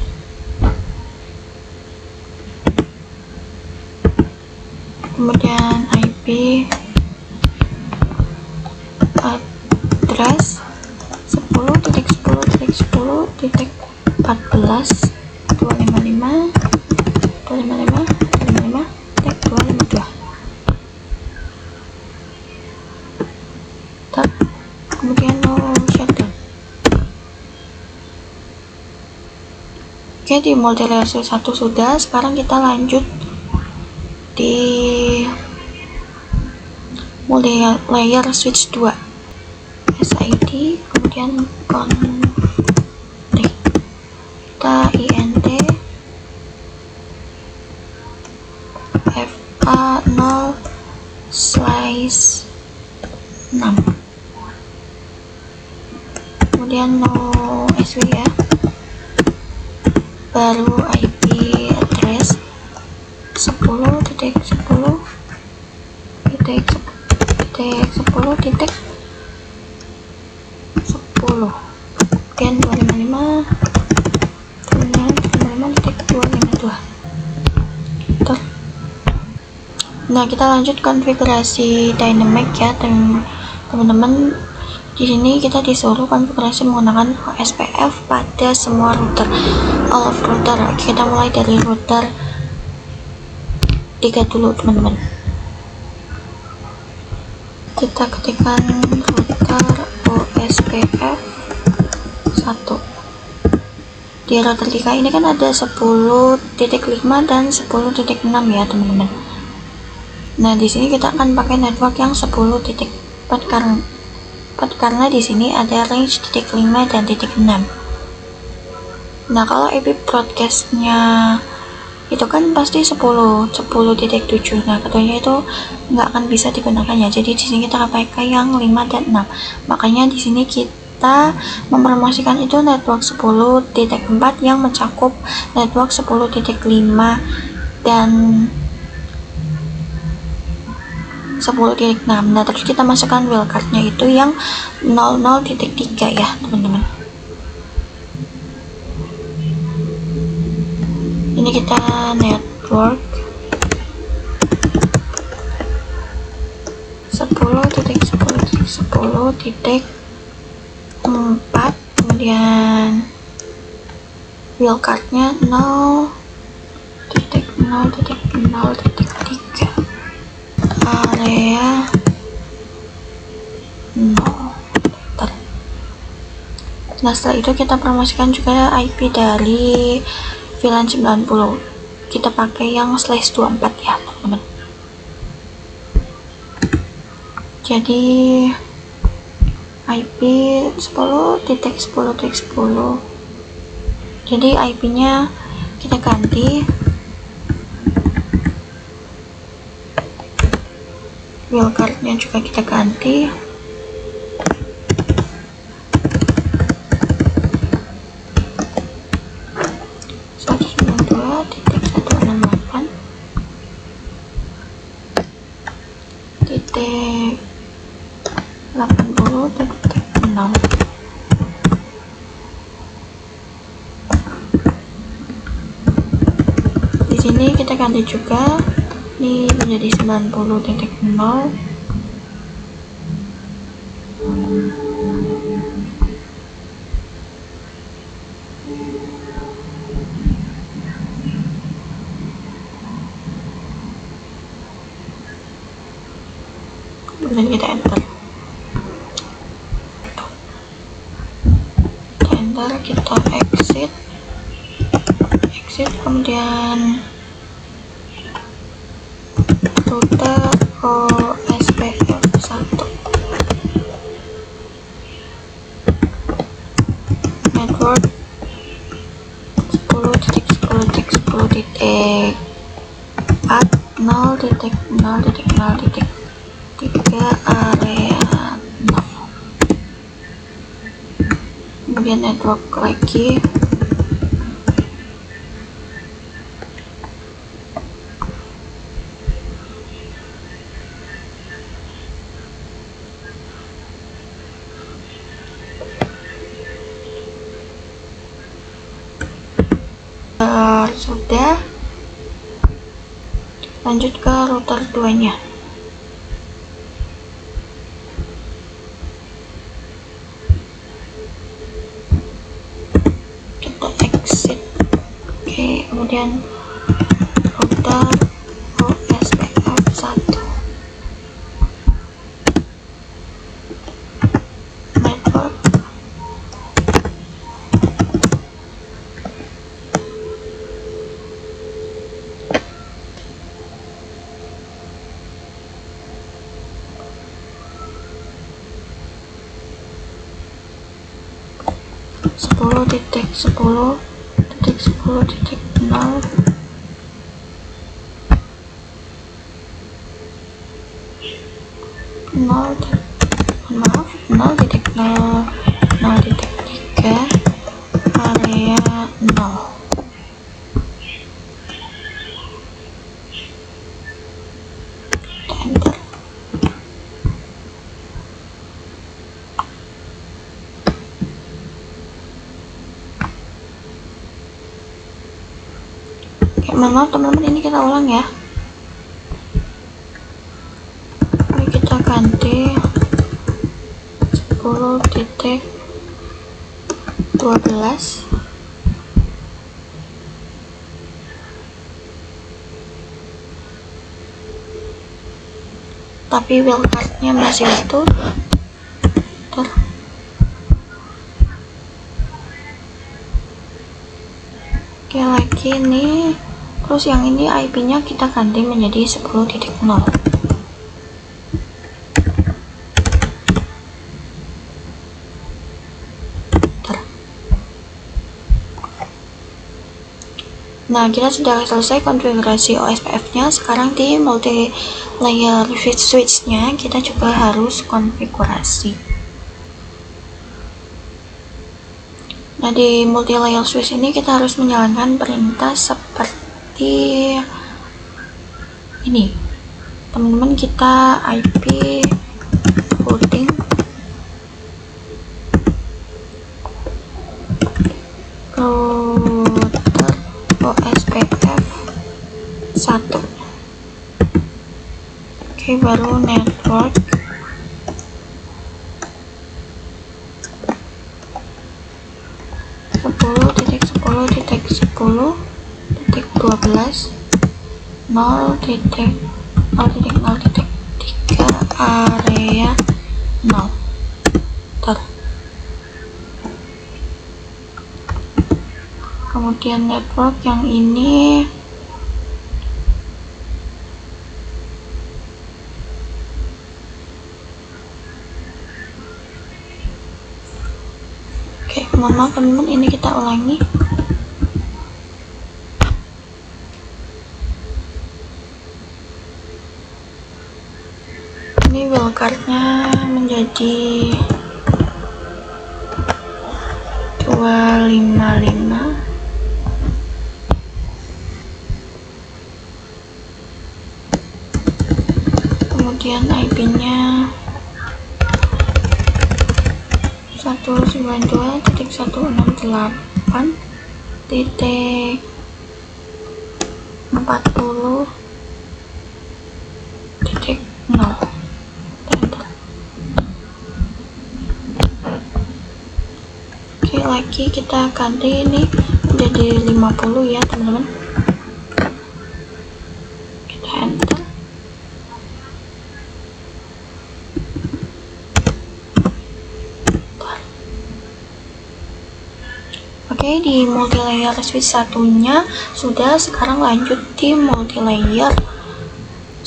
Speaker 1: Kemudian IP address 10.10.10.255.255.252. Kemudian no shutdown. Oke, di multi-layer switch 1 sudah. Sekarang kita lanjut di multi-layer switch 2, SID, kemudian config. Kita int fa0/6, kemudian no sw ya, baru IP address 10.10.10.10, kemudian 255.252. Nah, kita lanjut konfigurasi dynamic ya teman-teman. Di sini kita disuruh konfigurasi menggunakan OSPF pada semua router, all of router. Kita mulai dari router 3 dulu teman-teman. Kita ketikkan router OSPF 1. Di router 3 ini kan ada 10.5 dan 10.6 ya teman-teman. Nah, di sini kita akan pakai network yang 10.4 karena di sini ada range titik 5 dan titik 6. Nah, kalau IP broadcastnya itu kan pasti 10.7. Nah, keduanya itu nggak akan bisa digunakan ya. Jadi di sini kita pakai yang 5 dan 6. Makanya di sini kita mempromosikan itu network 10.4 yang mencakup network 10.5 dan 10.6. Nah, terus kita masukkan wildcardnya itu yang 00.3 ya teman-teman. Ini kita network 10.10.10.4, kemudian wildcardnya 0.0.0.3, area 0. Nah, setelah itu kita promosikan juga IP dari VLAN 90. Kita pakai yang /24 ya teman-teman. Jadi IP 10.10.10. Jadi IP nya kita ganti, wildcardnya juga kita ganti, titik 80.6. ini kita ganti juga, ini menjadi 90.0. Kemudian kita enter, kita exit, kemudian rute OSPF 1, network 10.10.10.4 0.0.0.3 area 0. Kemudian network lagi, sudah, lanjut ke router 2 nya. Kita exit. Oke, kemudian router OSPF 1, network sepuluh titik 0.0.3 area 0. Enter. Oke, maaf teman-teman, ini kita ulang ya. Ini kita ganti 10.12, tapi wildcardnya masih utuh. Oke, lagi nih, terus yang ini IP nya kita ganti menjadi 10.0. Nah, kita sudah selesai konfigurasi OSPF nya. Sekarang di multi layer switch nya kita juga harus konfigurasi. Nah, di multi layer switch ini kita harus menjalankan perintah seperti ini. Teman-teman, kita IP routing router OSPF 1. Oke, baru network titik 10.12 0.0.0.3 area 0. Kemudian network yang ini oke, mohon maaf teman-teman, ini kita ulangi. Ini wildcardnya menjadi 255. Kemudian IP nya 192.168.0.0. 40.0. Oke, lagi kita ganti ini jadi 50 ya teman-teman. Kita enter. Oke, di multilayer switch satunya sudah, sekarang lanjut di multilayer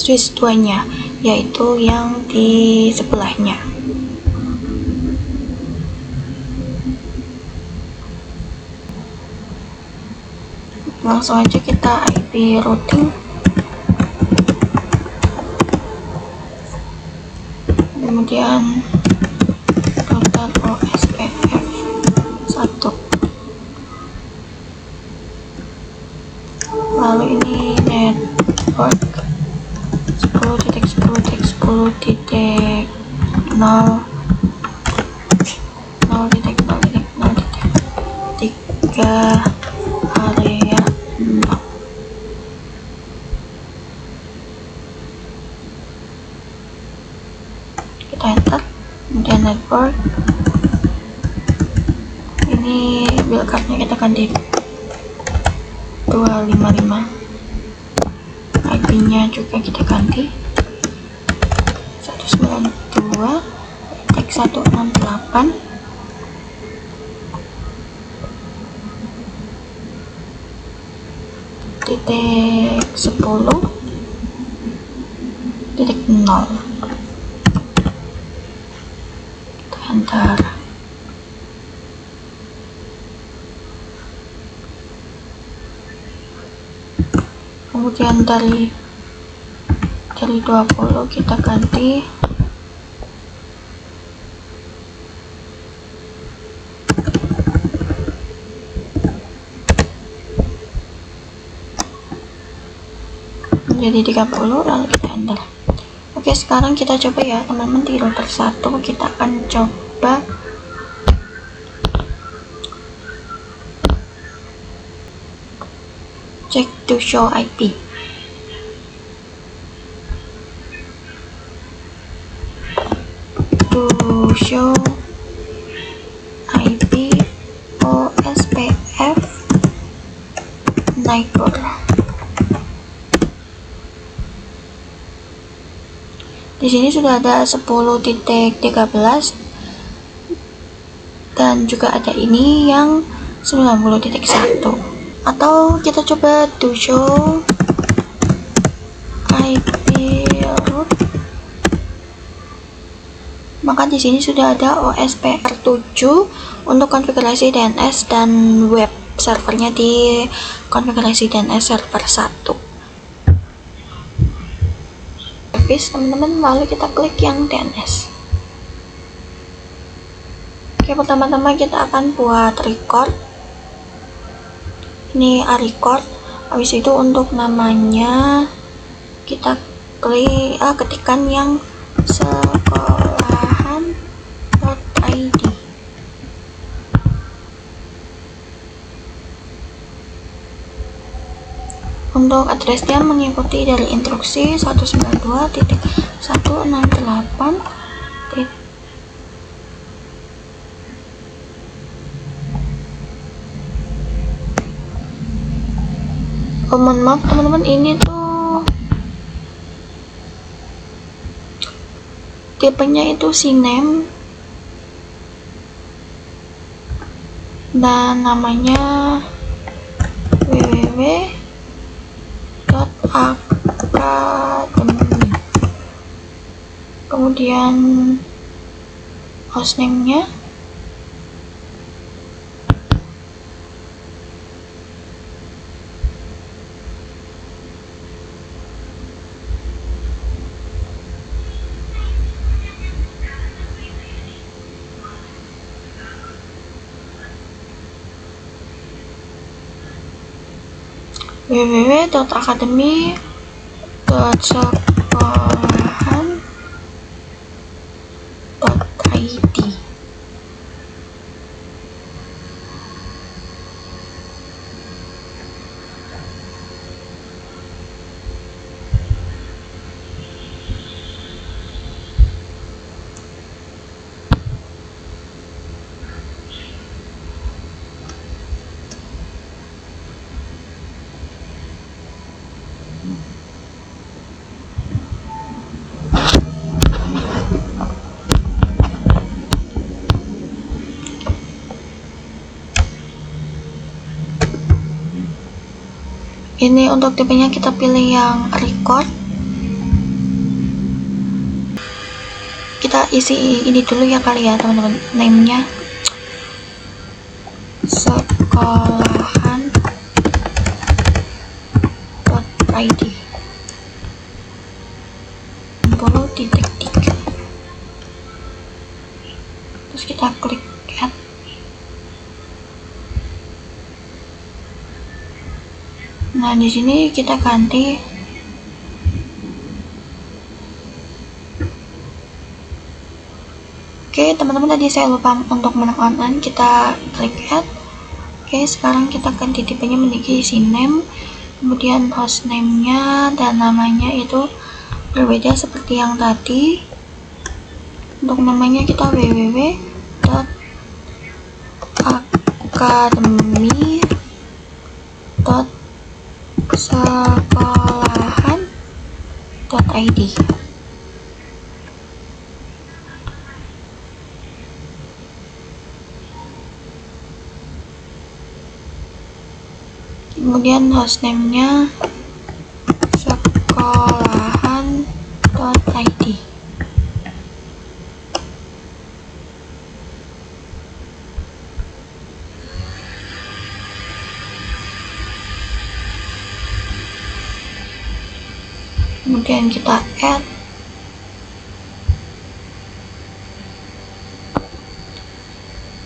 Speaker 1: switch 2 nya, yaitu yang di sebelahnya. Langsung aja kita IP routing, kemudian router OSPF 1, lalu ini network 10.10.10.0.0.0.3 area 6. Kita enter, kemudian network ini build cardnya kita ganti 255, IP nya juga kita ganti 192.168. Titik 10.0. Kita enter. Kemudian dari 20 kita ganti menjadi 30, lalu kita enter. Oke, sekarang kita coba ya teman-teman, di router 1 kita akan coba check to show IP. To show IP OSPF neighbor. Di sini sudah ada 10.13 dan juga ada ini yang 90.1. Atau kita coba to show IP root. Maka di sini sudah ada OSPR 7 untuk konfigurasi DNS dan web servernya di konfigurasi DNS server 1. Teman-teman, lalu kita klik yang DNS. Oke, pertama-tama kita akan buat record. Ini record. Habis itu untuk namanya kita klik ketikkan yang sekolahan.id. Untuk addressnya mengikuti dari instruksi 192.168. Mohon maaf teman-teman, ini tuh tipenya itu CNAME dan namanya www.academy, kemudian hostname-nya www.academy.sekolahan.id. Ini untuk tipenya kita pilih yang record. Kita isi ini dulu ya kali ya teman-teman, name-nya sekolahan.id 60.3. Terus kita klik add. Nah, di sini kita ganti Oke, teman-teman, tadi saya lupa untuk menekan, kita klik add. Oke, sekarang kita ganti tipenya menjadi isi name, kemudian hostname-nya dan namanya itu berbeda seperti yang tadi. Untuk namanya kita www.academy.sekolahan.id. Kemudian hostname-nya sekolahan.id. Kemudian kita add.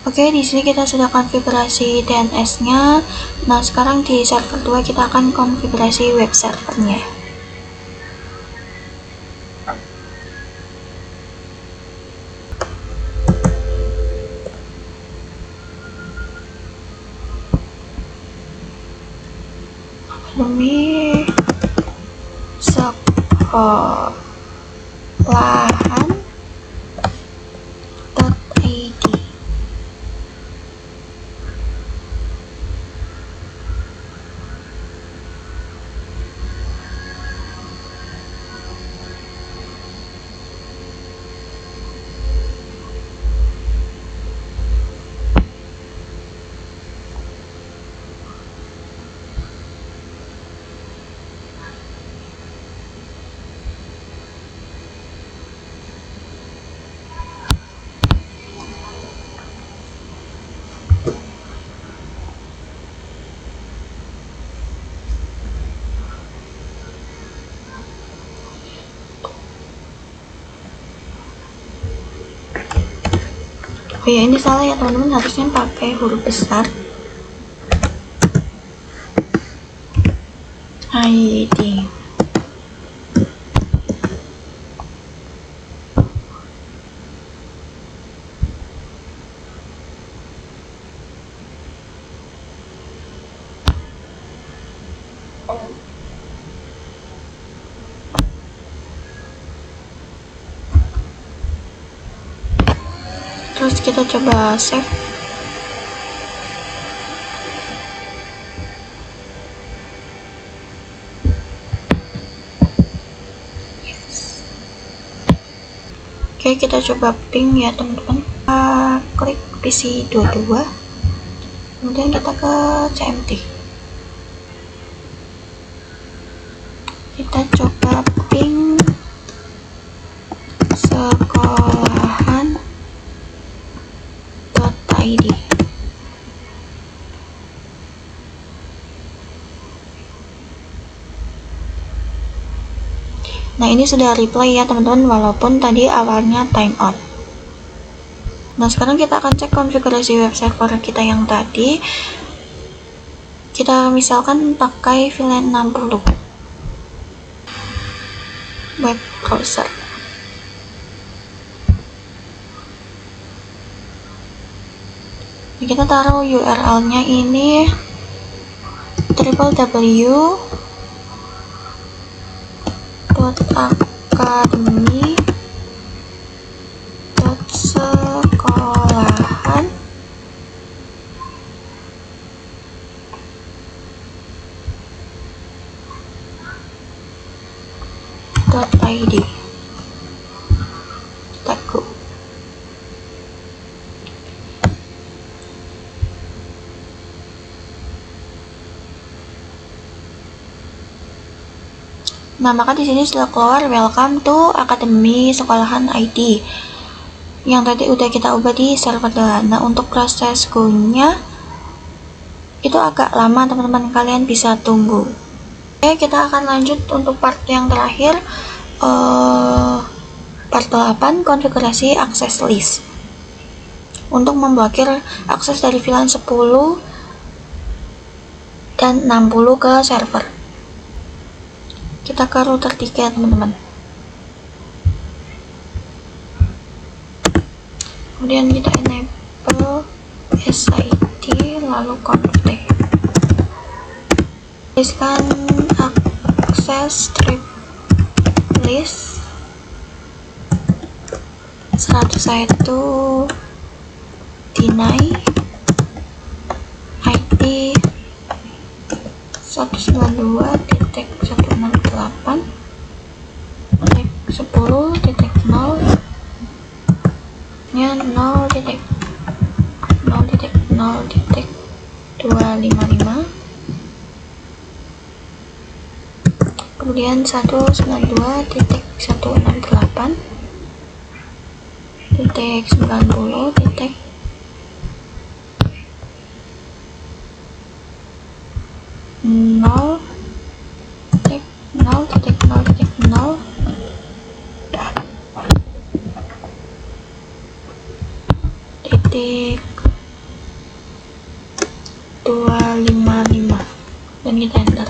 Speaker 1: Oke, di sini kita sudah konfigurasi DNS-nya. Nah, sekarang di server 2 kita akan konfigurasi web servernya. Academy sekolahan.id. Oh ya, ini salah ya teman-teman, harusnya pakai huruf besar. ID. Terus kita coba save. Oke, kita coba ping ya teman-teman. Klik PC 22, kemudian kita ke CMT. Kita coba ping sekolahan.id. Nah, ini sudah reply ya teman-teman, walaupun tadi awalnya timeout. Nah, sekarang kita akan cek konfigurasi web server kita yang tadi. Kita misalkan pakai VLAN 60 web browser. Nah, kita taruh URL-nya ini www.academy.sekolahan.id. Kita go. Nah, maka di sini sudah keluar welcome to Akademi Sekolahan IT yang tadi udah kita ubah di server 2. Nah, untuk proses go-nya itu agak lama, teman-teman, kalian bisa tunggu. Oke, kita akan lanjut untuk part yang terakhir, part 8, konfigurasi akses list untuk memblokir akses dari VLAN 10 dan 60 ke server. Kita ke router 3, teman-teman. Kemudian kita enable SID lalu config. Tuliskan akses strip list 101 deny IP 192.168.10.0 nya 0.0.0.255, kemudian 192.168.90.0.0.0 titik 255 dan kita enter.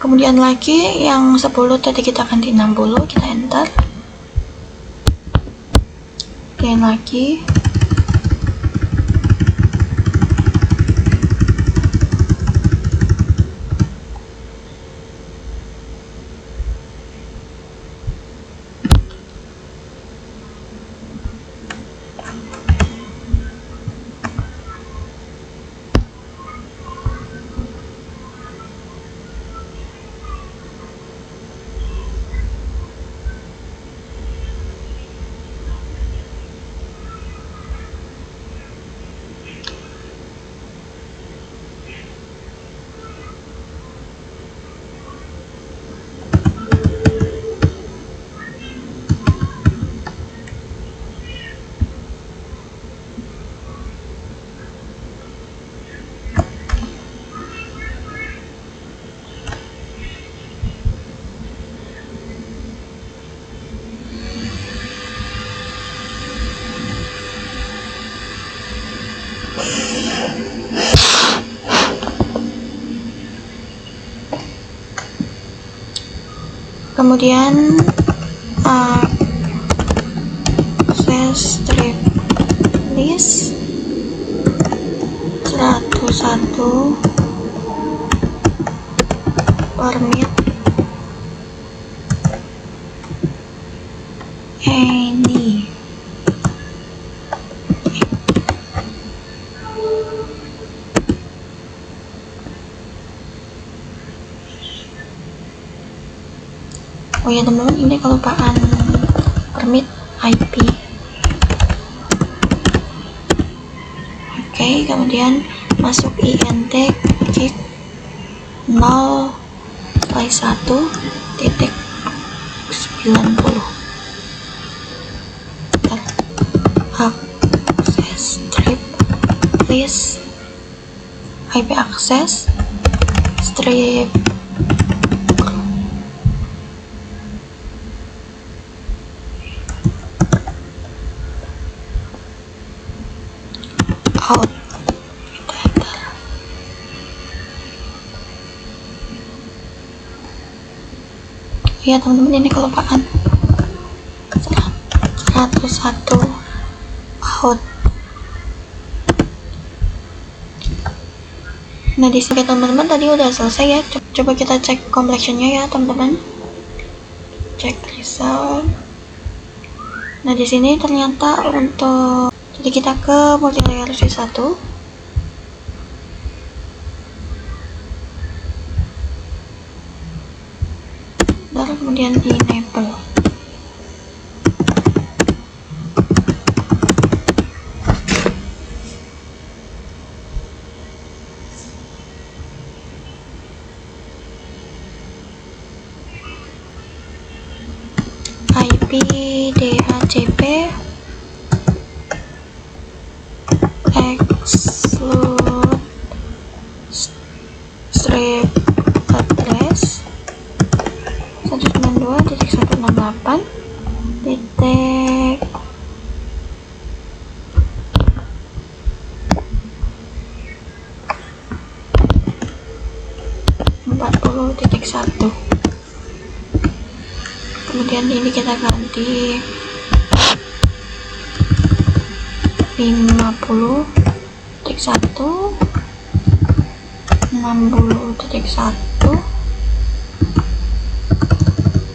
Speaker 1: Kemudian lagi yang 10 tadi kita ganti 60, kita enter. Kemudian lagi kemudian akses strip list 101 permit any oh ya teman-teman, ini kelupaan permit IP. Oke, kemudian masuk int kick 0/1.90 akses strip list IP access strip out. ya teman-teman, ini kelupaan 101 out. Nah di sini teman-teman tadi udah selesai ya. Coba kita cek complexionnya ya teman-teman. Cek result. Nah di sini ternyata untuk, jadi kita ke multilayer V1. Lalu kemudian enable. IP DHCP exclude strip address 192.168 titik 40.1. Kemudian ini kita ganti 50.1, 60.1,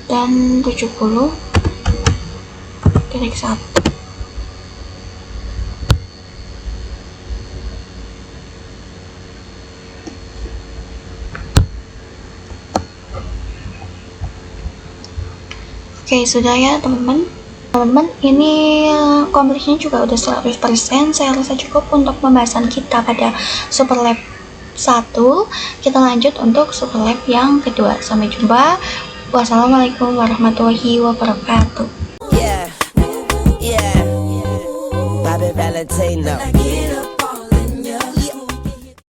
Speaker 1: dan 70.1. Oke, sudah ya teman-teman. Teman-teman, ini completion juga udah 100%. Saya rasa cukup untuk pembahasan kita pada Superlab 1. Kita lanjut untuk Superlab yang kedua. Sampai jumpa. Wassalamualaikum warahmatullahi wabarakatuh.